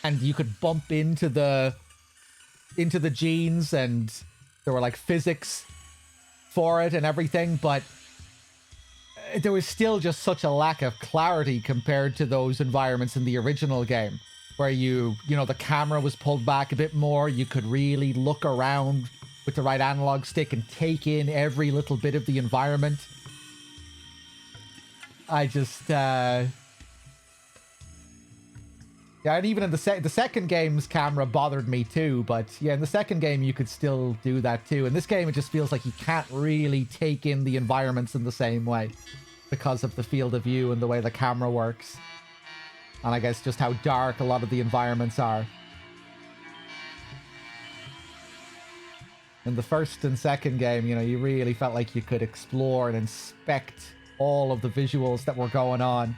and you could bump into the jeans and there were like physics for it and everything, but there was still just such a lack of clarity compared to those environments in the original game, where you know, the camera was pulled back a bit more. You could really look around with the right analog stick and take in every little bit of the environment. I just, yeah, and even in the second game's camera bothered me too, but yeah, in the second game you could still do that too. In this game, it just feels like you can't really take in the environments in the same way because of the field of view and the way the camera works. And I guess just how dark a lot of the environments are. In the first and second game, you know, you really felt like you could explore and inspect all of the visuals that were going on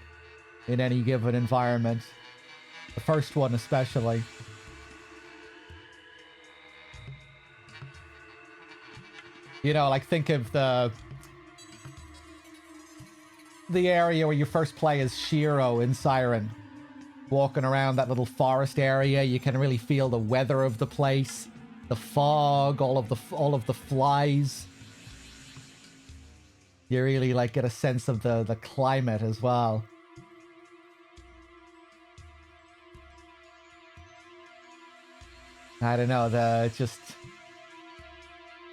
in any given environment. The first one especially. You know, like think of the area where you first play as Shiro in Siren. Walking around that little forest area, you can really feel the weather of the place, the fog, all of the flies. You really like get a sense of the climate as well. I don't know, the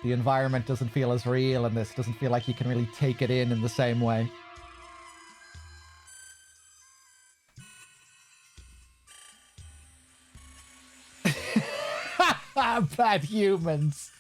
environment doesn't feel as real, and this doesn't feel like you can really take it in the same way. Bad humans.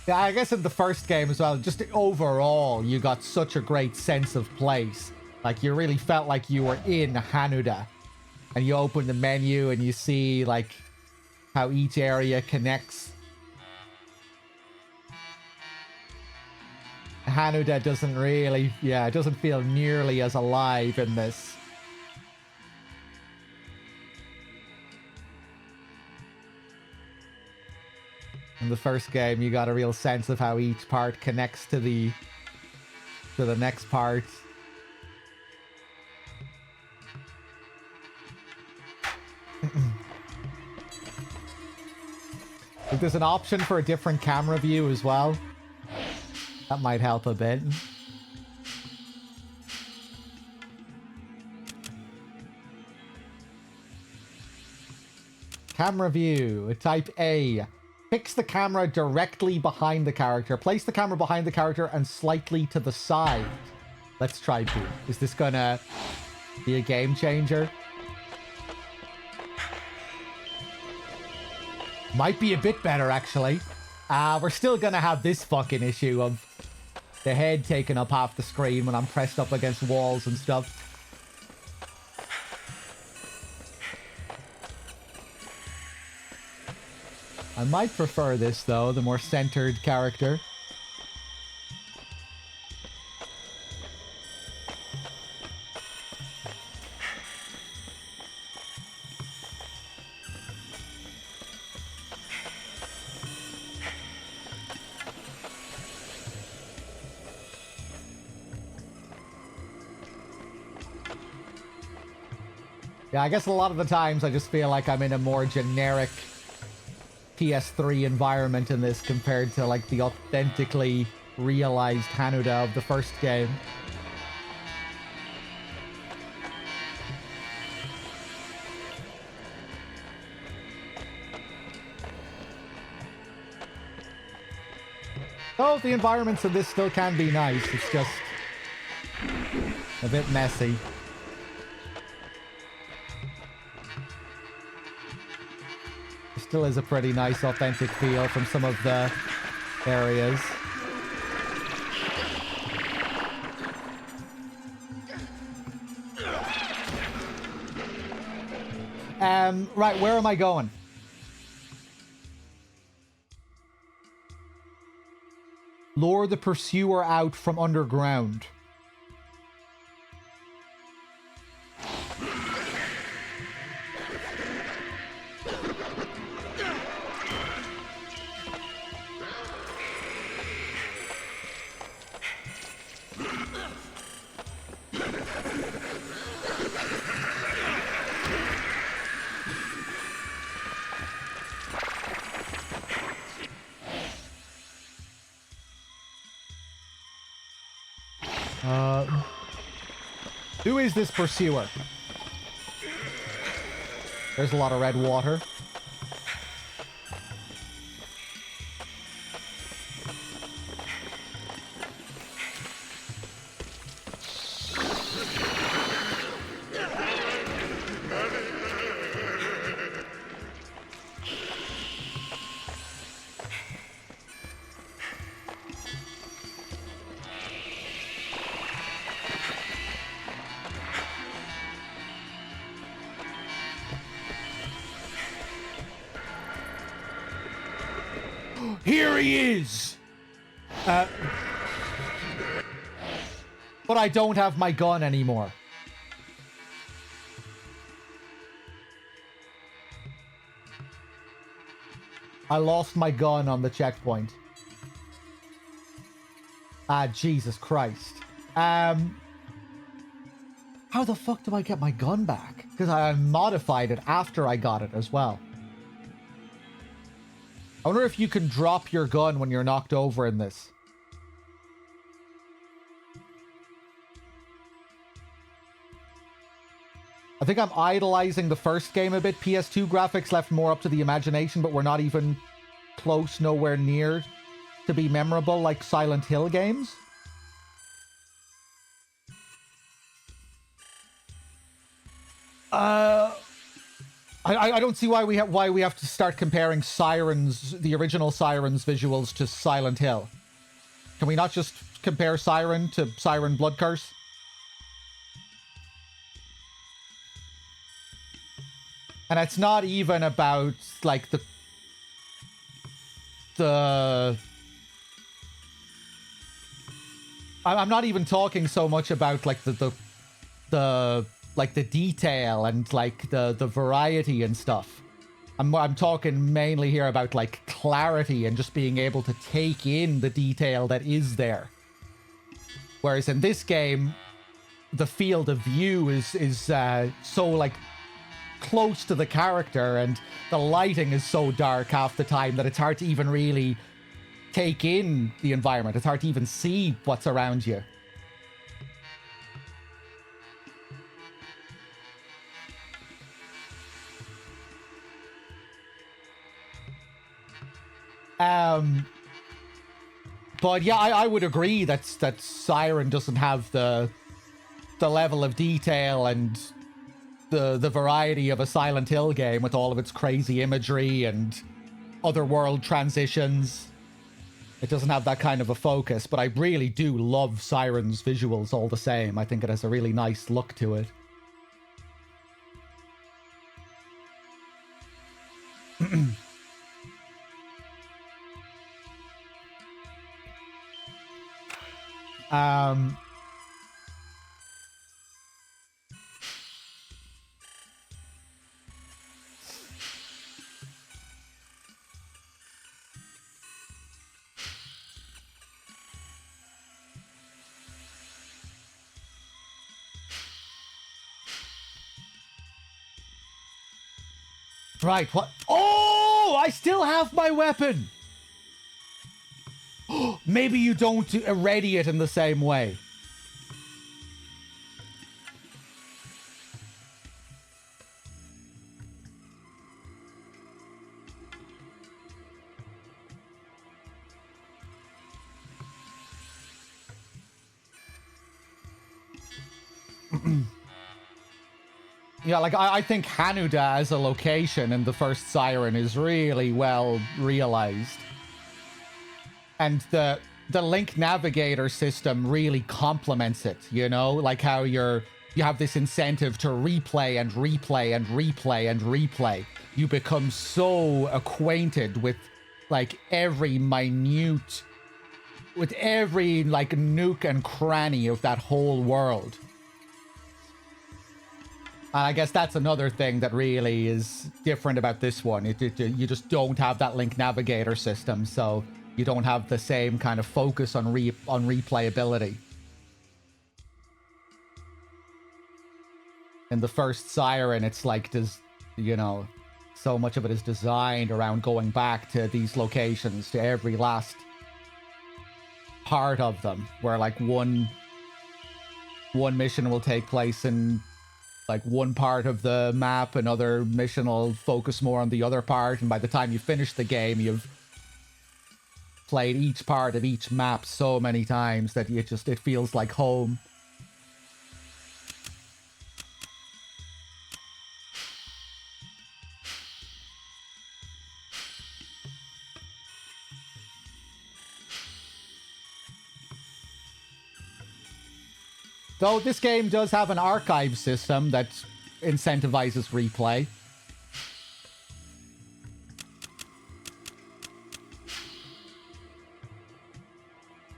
Yeah, I guess in the first game as well, just overall, you got such a great sense of place. Like, you really felt like you were in Hanuda. And you open the menu and you see, like, how each area connects. Hanuda doesn't really, yeah, it doesn't feel nearly as alive in this. In the first game, you got a real sense of how each part connects to the next part. If there's an option for a different camera view as well, that might help a bit. Camera view, type A. Fix the camera directly behind the character. Place the camera behind the character and slightly to the side. Let's try B. Is this gonna be a game changer? Might be a bit better, actually. We're still gonna have this fucking issue of the head taking up half the screen when I'm pressed up against walls and stuff. I might prefer this, though, the more centered character. Yeah, I guess a lot of the times I just feel like I'm in a more generic PS3 environment in this compared to like the authentically realized Hanuda of the first game. Oh, the environments of this still can be nice. It's just a bit messy. There still is a pretty nice authentic feel from some of the areas. Right, where am I going? Lure the pursuer out from underground. Who is this pursuer? There's a lot of red water. Here he is! But I don't have my gun anymore. I lost my gun on the checkpoint. Ah, Jesus Christ. How the fuck do I get my gun back? Because I modified it after I got it as well. I wonder if you can drop your gun when you're knocked over in this. I think I'm idolizing the first game a bit. PS2 graphics left more up to the imagination, but we're not even close, nowhere near to be memorable like Silent Hill games. I don't see why we have to start comparing Siren's, the original Siren's visuals to Silent Hill. Can we not just compare Siren to Siren Blood Curse? And it's not even about like I'm not even talking so much about like the like the detail and like the variety and stuff. I'm talking mainly here about like clarity and just being able to take in the detail that is there. Whereas in this game, the field of view is so like close to the character, and the lighting is so dark half the time that it's hard to even really take in the environment. It's hard to even see what's around you. But yeah, I would agree that Siren doesn't have the level of detail and the variety of a Silent Hill game with all of its crazy imagery and otherworld transitions. It doesn't have that kind of a focus, but I really do love Siren's visuals all the same. I think it has a really nice look to it. Right, what? Oh, I still have my weapon. Maybe you don't ready it in the same way. Yeah, like, I think Hanuda as a location in the first Siren is really well realized. And the Link Navigator system really complements it, you know? Like how you have this incentive to replay and replay and replay and replay. You become so acquainted with, like, every minute... with every, like, nook and cranny of that whole world. And I guess that's another thing that really is different about this one. You just don't have that Link Navigator system, so you don't have the same kind of focus on replayability. In the first Siren, it's like, you know, so much of it is designed around going back to these locations, to every last part of them, where like one mission will take place in like one part of the map, another mission will focus more on the other part, and by the time you finish the game, you've played each part of each map so many times that it feels like home. Though this game does have an archive system that incentivizes replay.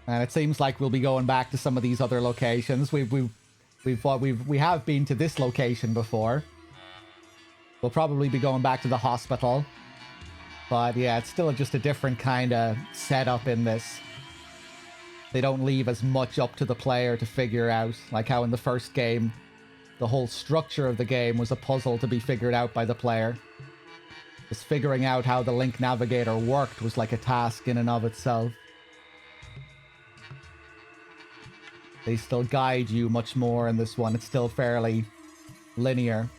And it seems like we'll be going back to some of these other locations. We have been to this location before. We'll probably be going back to the hospital. But yeah, it's still just a different kind of setup in this. They don't leave as much up to the player to figure out, like how in the first game, the whole structure of the game was a puzzle to be figured out by the player. Just figuring out how the Link Navigator worked was like a task in and of itself. They still guide you much more in this one. It's still fairly linear.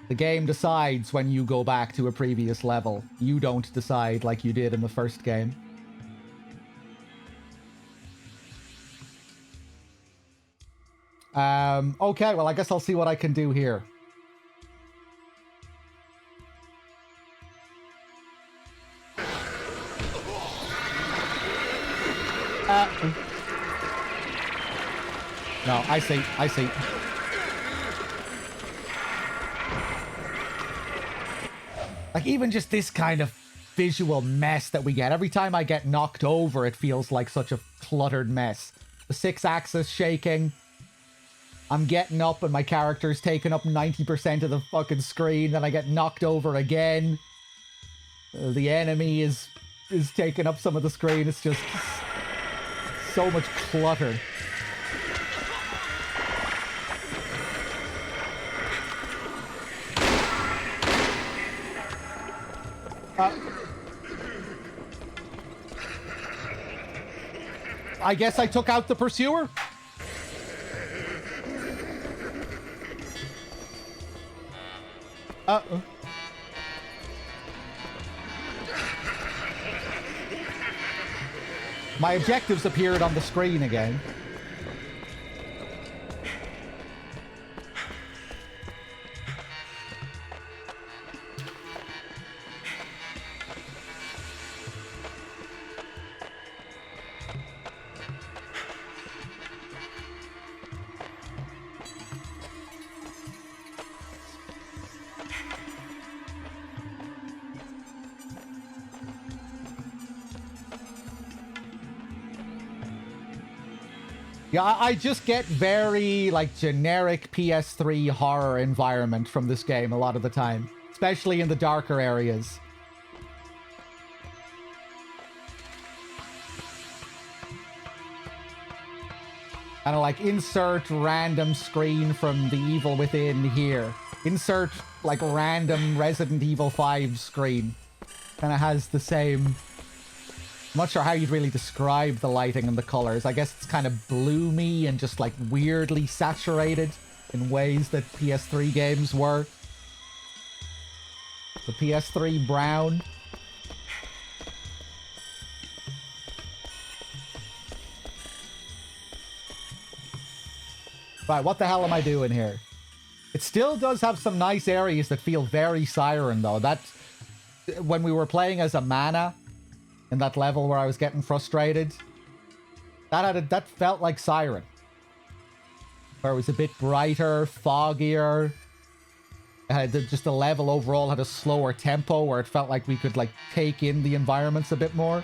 The game decides when you go back to a previous level. You don't decide like you did in the first game. Okay, well, I guess I'll see what I can do here. No, I see. Like, even just this kind of visual mess that we get. Every time I get knocked over, it feels like such a cluttered mess. The 6-axis shaking. I'm getting up and my character's taking up 90% of the fucking screen. Then I get knocked over again. The enemy is taking up some of the screen. It's just so much clutter. I guess I took out the pursuer? My objectives appeared on the screen again. Yeah, I just get very, like, generic PS3 horror environment from this game a lot of the time. Especially in the darker areas. Kind of like, insert random screen from The Evil Within here. Insert like random Resident Evil 5 screen. Kind of has the same... I'm not sure how you'd really describe the lighting and the colors. I guess it's kind of bloomy and just like weirdly saturated in ways that PS3 games were. The PS3 brown. Right, what the hell am I doing here? It still does have some nice areas that feel very Siren, though. That, when we were playing as a Mana in that level where I was getting frustrated, that felt like Siren. Where it was a bit brighter, foggier. Just the level overall had a slower tempo where it felt like we could like take in the environments a bit more.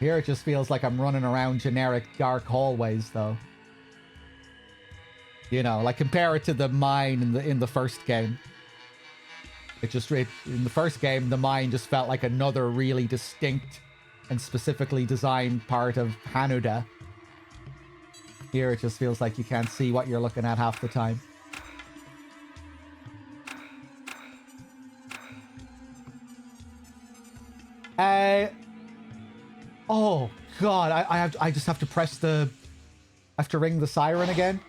Here it just feels like I'm running around generic dark hallways, though. You know, like compare it to the mine in the first game. In the first game, the mine just felt like another really distinct and specifically designed part of Hanuda. Here it just feels like you can't see what you're looking at half the time. Oh god, I just have to press the... I have to ring the siren again.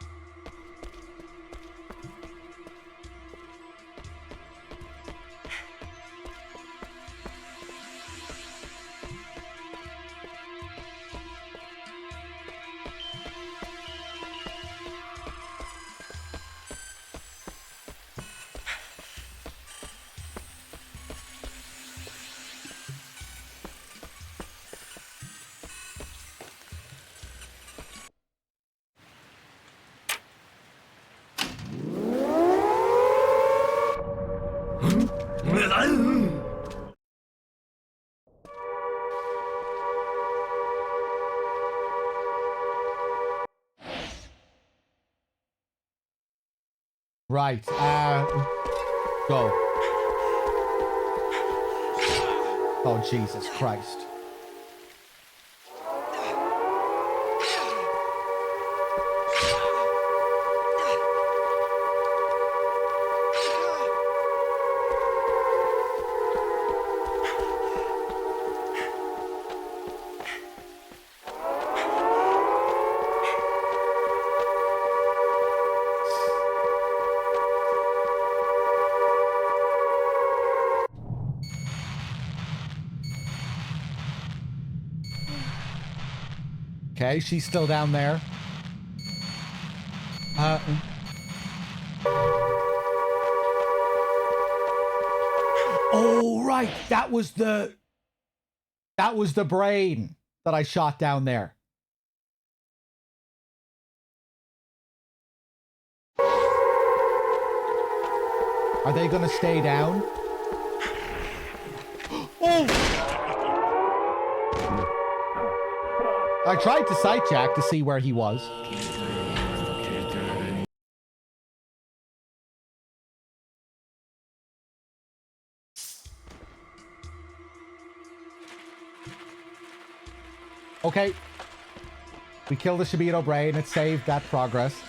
Right, go. Oh, Jesus Christ. Okay, she's still down there. Oh, right. That was the brain that I shot down there. Are they gonna stay down? Oh! I tried to sight jack to see where he was. Okay. We killed the Shibito brain. It saved that progress.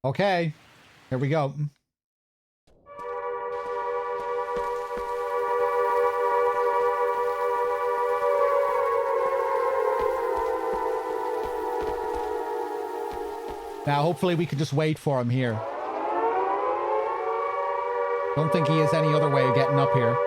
Okay, here we go. Now, hopefully we can just wait for him here. Don't think he has any other way of getting up here.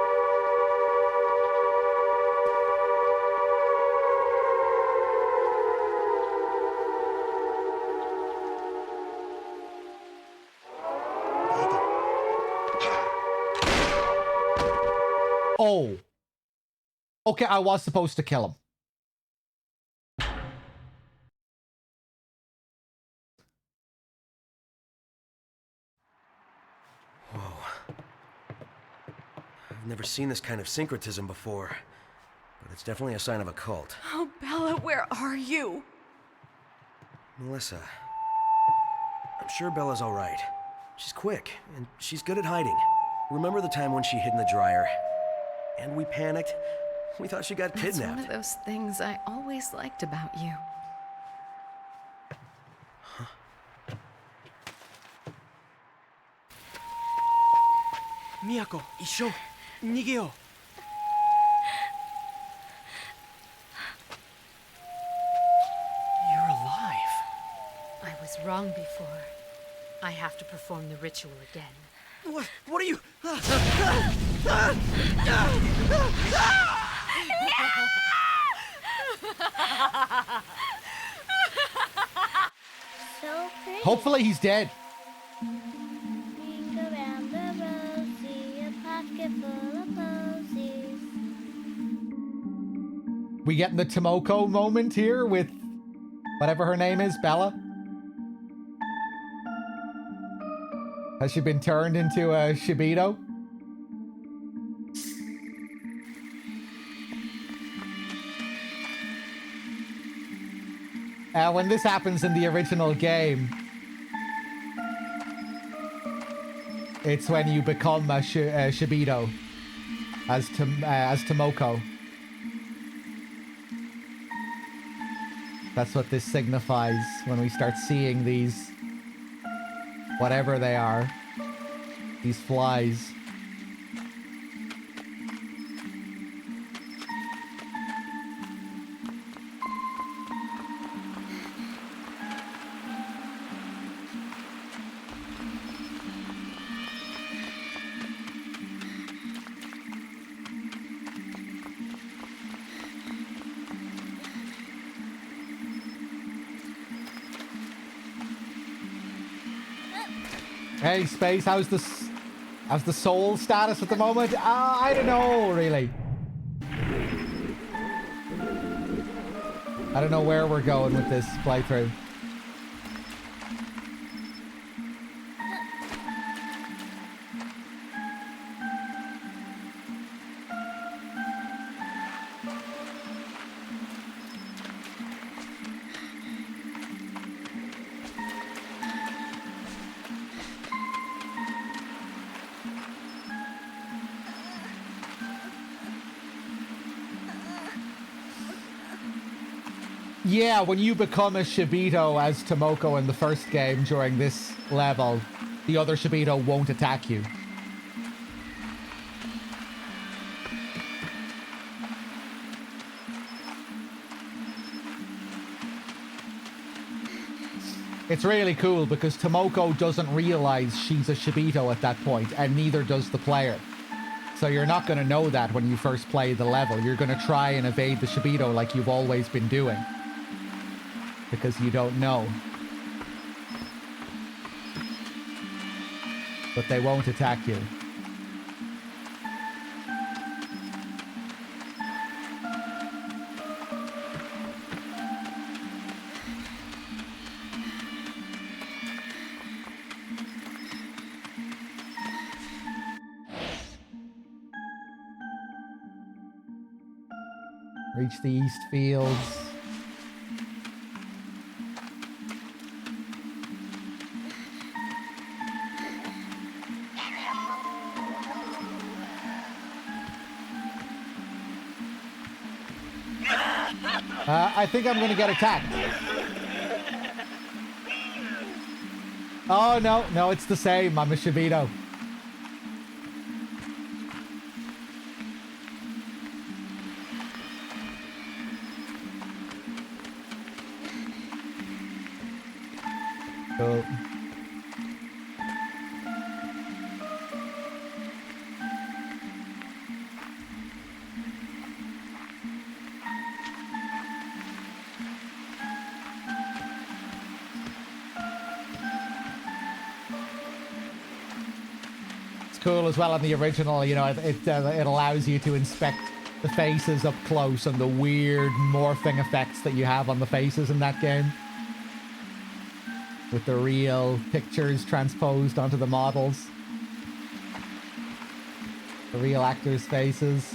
Oh. Okay, I was supposed to kill him. Whoa. I've never seen this kind of syncretism before, but it's definitely a sign of a cult. Oh, Bella, where are you? Melissa. I'm sure Bella's all right. She's quick, and she's good at hiding. Remember the time when she hid in the dryer? And we panicked? We thought she got That's kidnapped. one of those things I always liked about you. Miyako, 一緒逃げよう You're alive. I was wrong before. I have to perform the ritual again. What are you? So pretty. Hopefully he's dead. Ring around the rosy, a pocket full of posies. We getting the Tomoko moment here with whatever her name is, Bella? Has she been turned into a Shibito? When this happens in the original game, it's when you become a Shibito as Tomoko. That's what this signifies when we start seeing these, whatever they are, these flies. Hey, Space, how's the soul status at the moment? I don't know, really. I don't know where we're going with this playthrough. Yeah, when you become a Shibito as Tomoko in the first game during this level, the other Shibito won't attack you. It's really cool because Tomoko doesn't realize she's a Shibito at that point, and neither does the player. So you're not going to know that when you first play the level. You're going to try and evade the Shibito like you've always been doing. Because you don't know. But they won't attack you. Reach the East Fields. I think I'm gonna get attacked. Oh, no, it's the same. I'm a Shibito. Cool. cool as well in the original. You know, it allows you to inspect the faces up close and the weird morphing effects that you have on the faces in that game. With the real pictures transposed onto the models. The real actors' faces.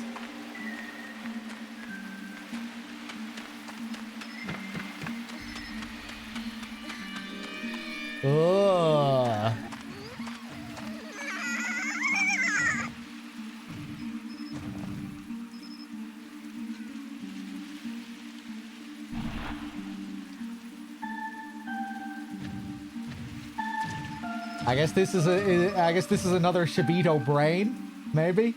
Oh. I guess this is another Shibito brain, maybe.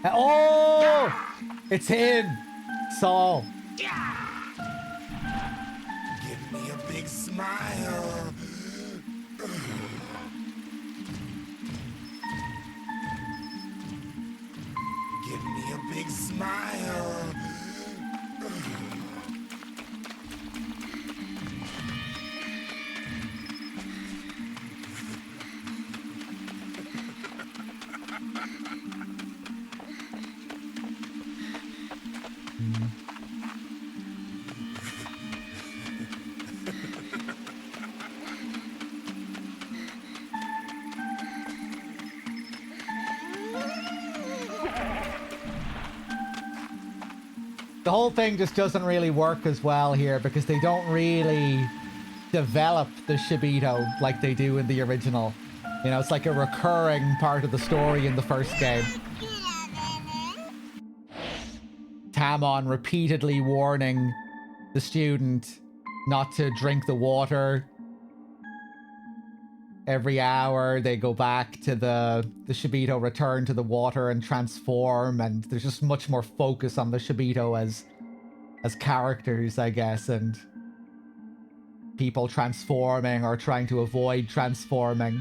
Oh, it's him, Saul. Smile. Give me a big smile. The whole thing just doesn't really work as well here because they don't really develop the Shibito like they do in the original. You know, it's like a recurring part of the story in the first game. Tamon repeatedly warning the student not to drink the water. Every hour they go back to the Shibito return to the water and transform, and there's just much more focus on the Shibito as characters, I guess, and people transforming or trying to avoid transforming.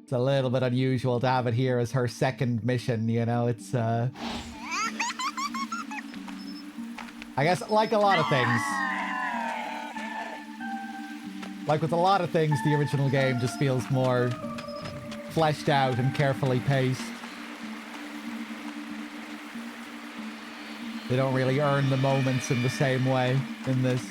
It's a little bit unusual to have it here as her second mission, you know, it's I guess like a lot of things. Like with a lot of things, the original game just feels more fleshed out and carefully paced. They don't really earn the moments in the same way in this.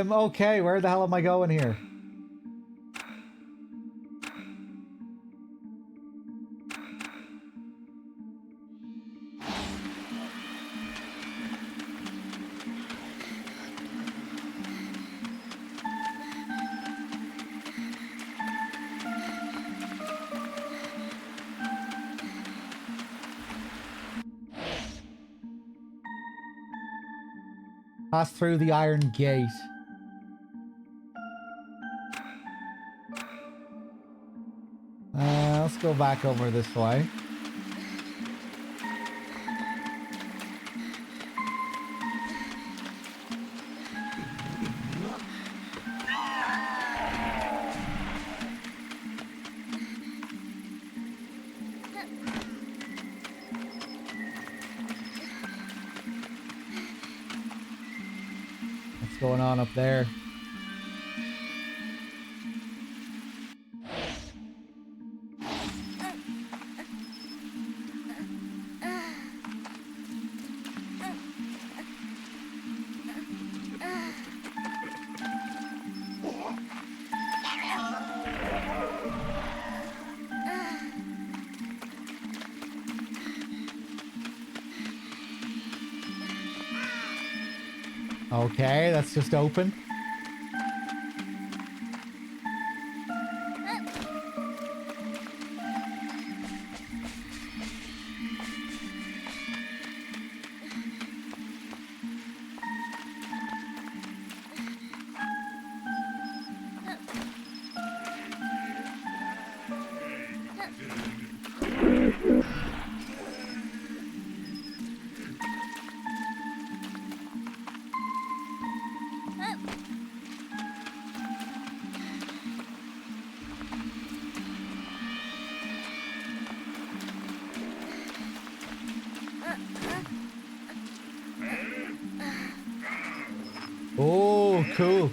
Okay, where the hell am I going here? Pass through the Iron Gate. Let's go back over this way. What's going on up there? Okay, that's just open. Oh, cool.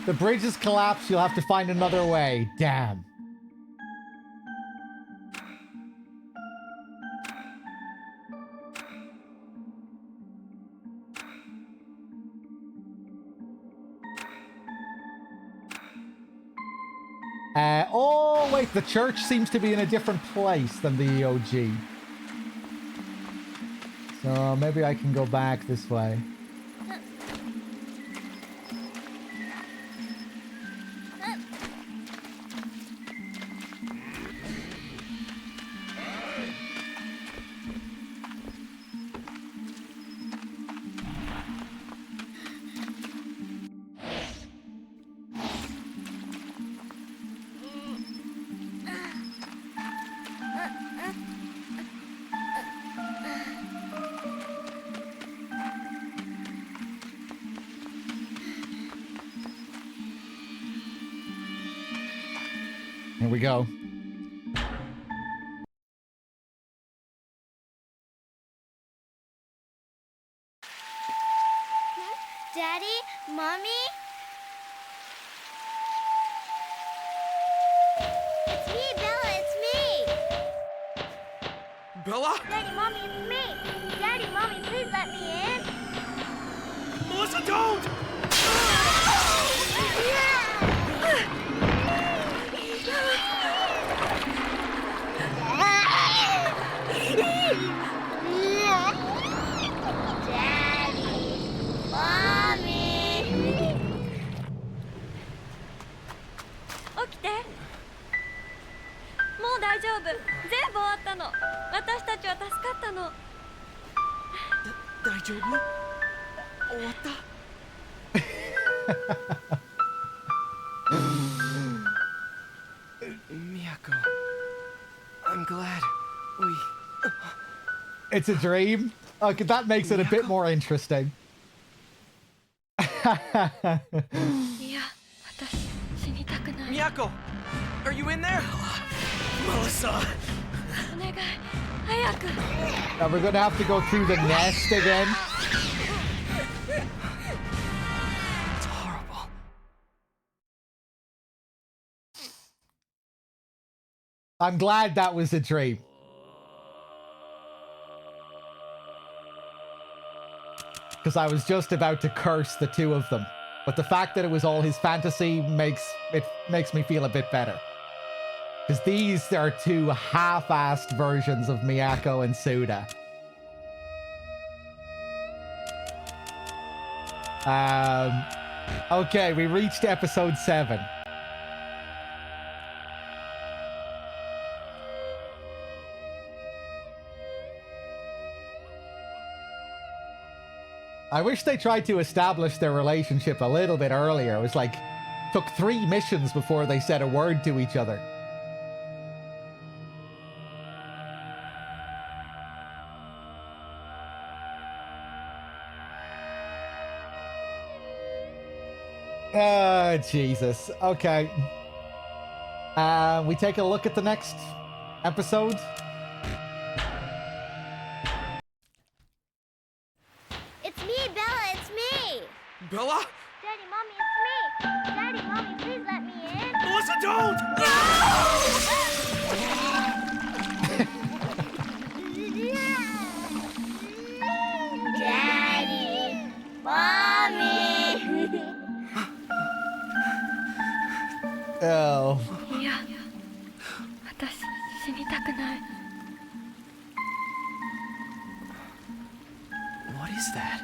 The bridge has collapsed. You'll have to find another way. Damn. Oh, wait. The church seems to be in a different place than the EOG. So maybe I can go back this way. Here we go. Daddy? Mommy? It's me, Bella, it's me! Bella? Daddy, Mommy, it's me! Daddy, Mommy, please let me in! Melissa, don't! Daddy! Mommy! 起きて。もう大丈夫。全部終わったの。私たちは助かったの。大丈夫？終わった？Miyako, I'm glad we... It's a dream? Okay, that makes it a bit more interesting. Miyako, are you in there? Melissa! Now we're gonna have to go through the nest again. It's horrible. I'm glad that was a dream. Because I was just about to curse the two of them. But the fact that it was all his fantasy makes me feel a bit better. Because these are two half-assed versions of Miyako and Suda. Okay, we reached episode 7. I wish they tried to establish their relationship a little bit earlier. It was like, took 3 missions before they said a word to each other. Oh, Jesus. Okay. We take a look at the next episode. It's me, Bella, it's me! Bella? Daddy, Mommy, it's me! Daddy, Mommy, please let me in! Melissa, don't! Daddy! 私死にたくない。 What is that?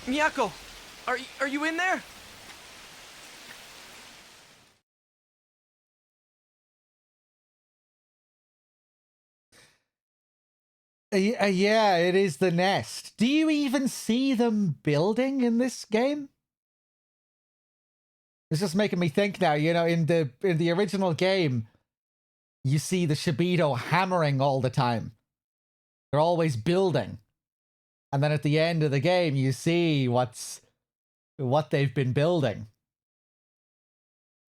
Miyako! Are you in there? Yeah, it is the nest. Do you even see them building in this game? It's just making me think now, you know, in the original game, you see the Shibito hammering all the time. They're always building. And then at the end of the game, you see what they've been building.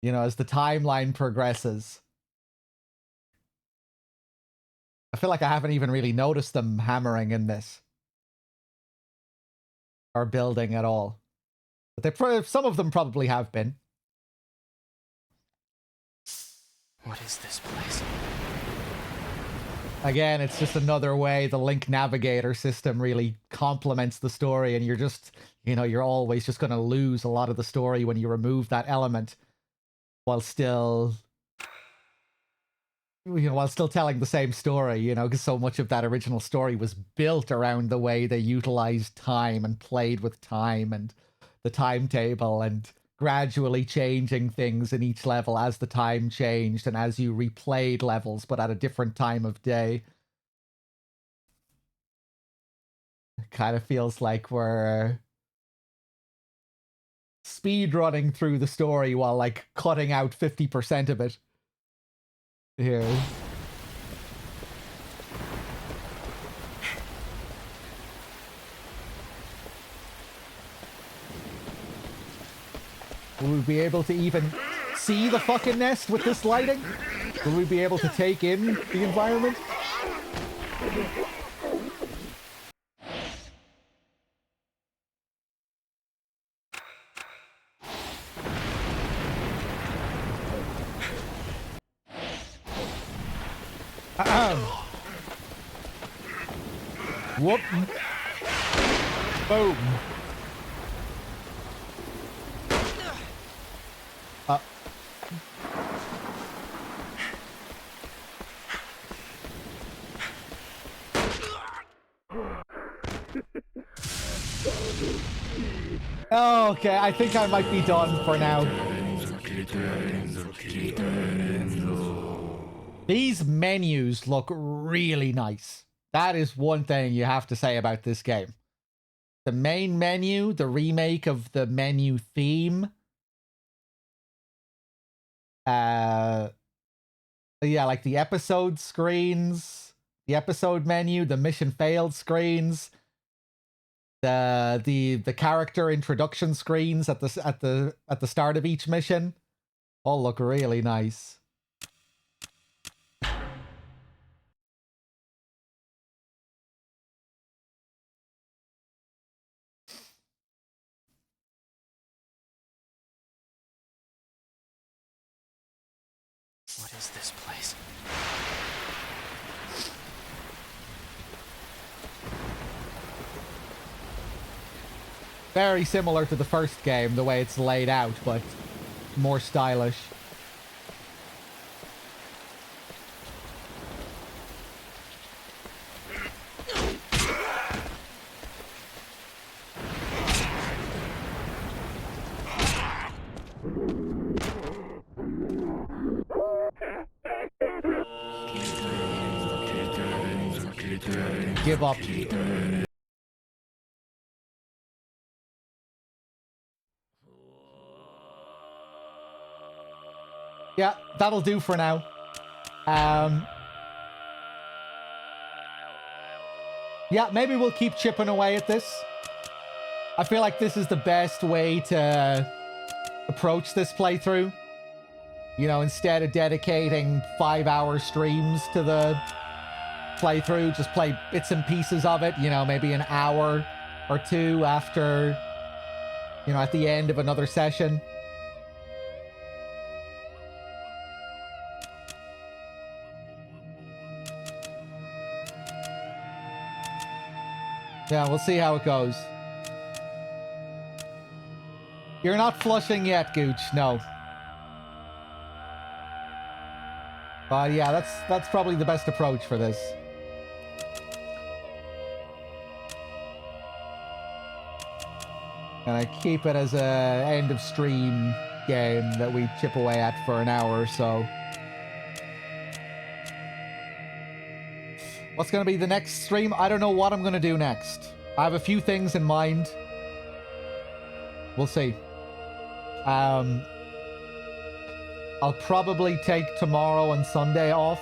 You know, as the timeline progresses. I feel like I haven't even really noticed them hammering in this. Or building at all. But some of them probably have been. What is this place? Again, it's just another way the Link Navigator system really complements the story, and you're just, you know, you're always just going to lose a lot of the story when you remove that element while still, you know, while still telling the same story, you know, because so much of that original story was built around the way they utilized time and played with time and the timetable and gradually changing things in each level as the time changed and as you replayed levels, but at a different time of day. It kind of feels like we're speed running through the story while like cutting out 50% of it. Here. Will we be able to even see the fucking nest with this lighting? Will we be able to take in the environment? Whoop. Boom. Oh, okay, I think I might be done for now. These menus look really nice. That is one thing you have to say about this game. The main menu, the remake of the menu theme. Yeah, like the episode screens, the episode menu, the mission failed screens, the character introduction screens at the start of each mission all look really nice. What is this place? Very similar to the first game, the way it's laid out, but more stylish. Give up. Yeah, that'll do for now. Yeah, maybe we'll keep chipping away at this. I feel like this is the best way to approach this playthrough. You know, instead of dedicating 5-hour streams to playthrough, just play bits and pieces of it, you know, maybe an hour or two after, you know, at the end of another session. Yeah, we'll see how it goes. You're not flushing yet, Gooch, no. But yeah, that's probably the best approach for this. And I keep it as a end of stream game that we chip away at for an hour or so. What's going to be the next stream? I don't know what I'm going to do next. I have a few things in mind. We'll see. I'll probably take tomorrow and Sunday off.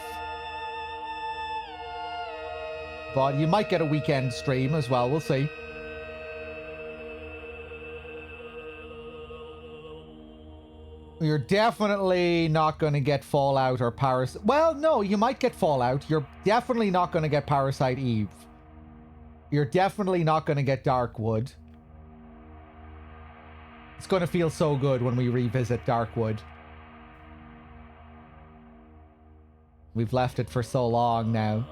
But you might get a weekend stream as well. We'll see. You're definitely not going to get Fallout or Parasite. Well, no, you might get Fallout. You're definitely not going to get Parasite Eve. You're definitely not going to get Darkwood. It's going to feel so good when we revisit Darkwood. We've left it for so long now.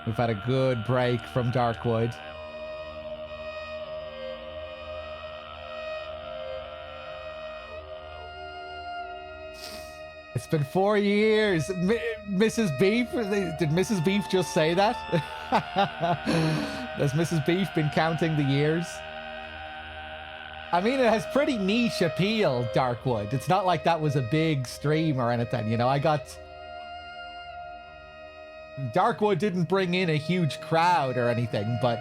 We've had a good break from Darkwood. It's been 4 years. Mrs. Beef? Did Mrs. Beef just say that? Has Mrs. Beef been counting the years? I mean, it has pretty niche appeal, Darkwood. It's not like that was a big stream or anything, you know. Darkwood didn't bring in a huge crowd or anything, but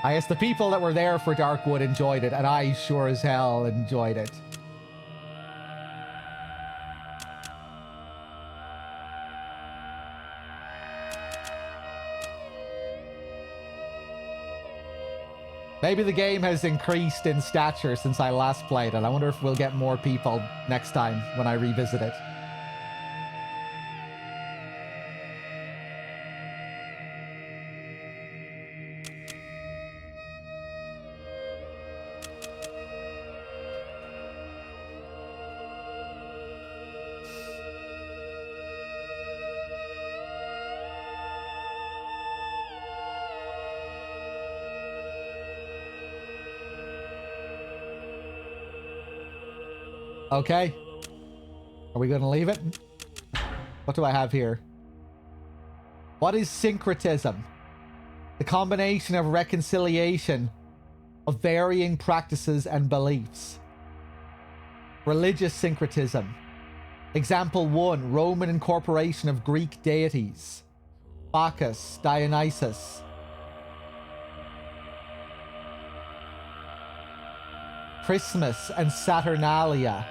I guess the people that were there for Darkwood enjoyed it, and I sure as hell enjoyed it. Maybe the game has increased in stature since I last played it. I wonder if we'll get more people next time when I revisit it. Okay. Are we going to leave it? What do I have here? What is syncretism? The combination of reconciliation of varying practices and beliefs. Religious syncretism. Example 1. Roman incorporation of Greek deities. Bacchus, Dionysus. Christmas and Saturnalia.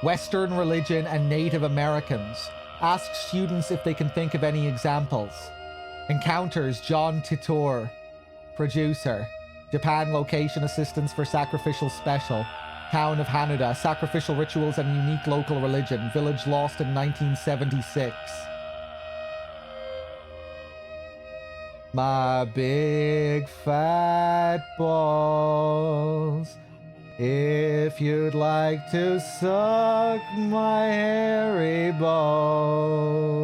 Western religion and Native Americans. Ask students if they can think of any examples. Encounters John Titor, producer. Japan location assistance for sacrificial special. Town of Haneda, sacrificial rituals and unique local religion. Village lost in 1976. My big fat balls. If you'd like to suck my hairy balls.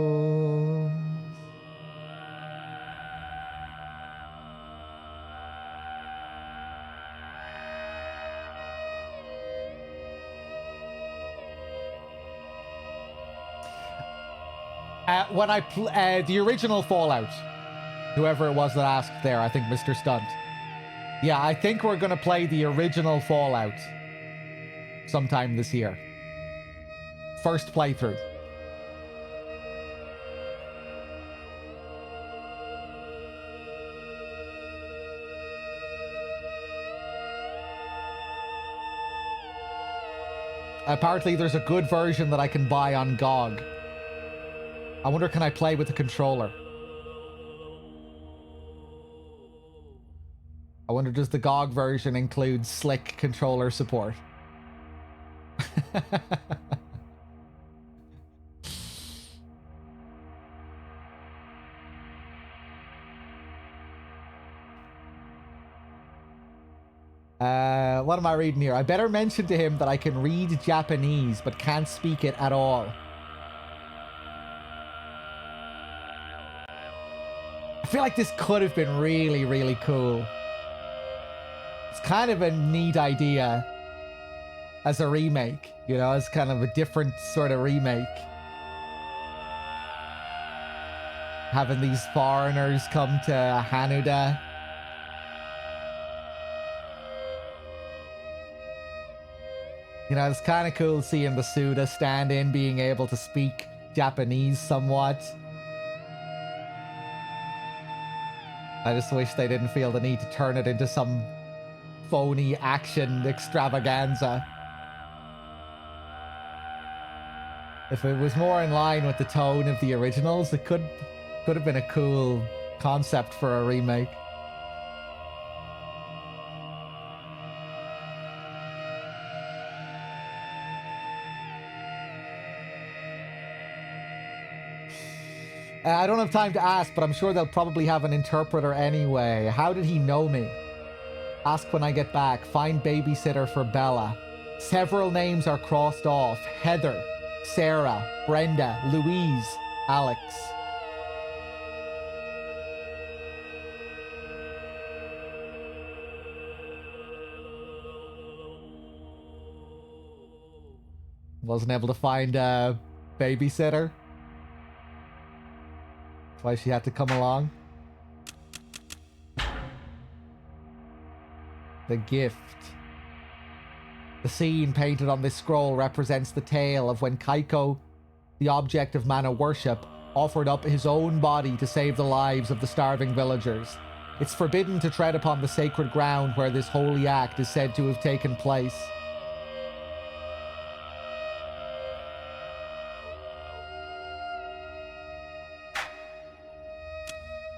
When I the original Fallout, whoever it was that asked there, I think Mr. Stunt. Yeah, I think we're going to play the original Fallout sometime this year. First playthrough. Apparently there's a good version that I can buy on GOG. I wonder, can I play with the controller? I wonder, does the GOG version include slick controller support? What am I reading here? I better mention to him that I can read Japanese, but can't speak it at all. I feel like this could have been really, really cool. It's kind of a neat idea as a remake, you know, it's kind of a different sort of remake. Having these foreigners come to Hanuda. You know, it's kind of cool seeing the Suda stand in, being able to speak Japanese somewhat. I just wish they didn't feel the need to turn it into some phony action extravaganza. If it was more in line with the tone of the originals, it could have been a cool concept for a remake. I don't have time to ask, but I'm sure they'll probably have an interpreter anyway. How did he know me? Ask when I get back. Find babysitter for Bella. Several names are crossed off. Heather, Sarah, Brenda, Louise, Alex. Wasn't able to find a babysitter. That's why she had to come along. The gift. The scene painted on this scroll represents the tale of when Kaiko, the object of mana worship, offered up his own body to save the lives of the starving villagers. It's forbidden to tread upon the sacred ground where this holy act is said to have taken place.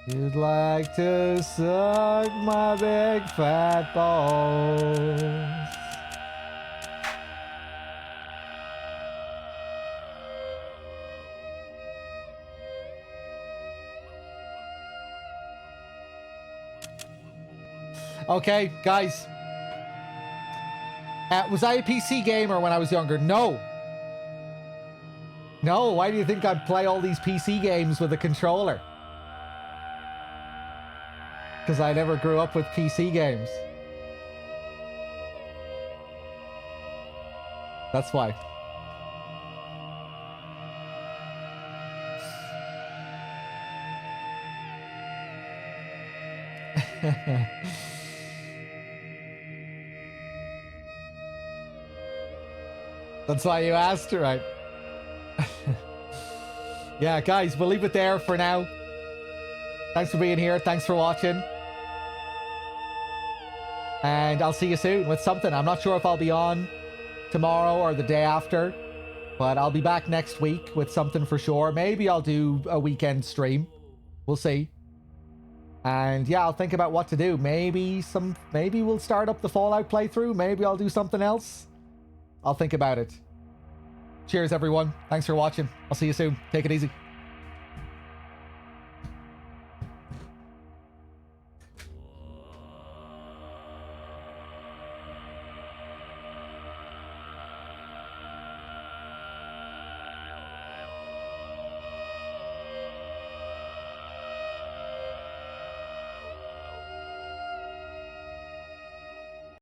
You'd like to suck my big fat balls. Okay, guys. Was I a PC gamer when I was younger? No. No, why do you think I'd play all these PC games with a controller? Because I never grew up with PC games. That's why. That's why you asked, right? Yeah, guys, we'll leave it there for now. Thanks for being here. Thanks for watching. And I'll see you soon with something. I'm not sure if I'll be on tomorrow or the day after, but I'll be back next week with something for sure. Maybe I'll do a weekend stream. We'll see. And yeah, I'll think about what to do. Maybe we'll start up the Fallout playthrough. Maybe I'll do something else. I'll think about it. Cheers, everyone. Thanks for watching. I'll see you soon. Take it easy.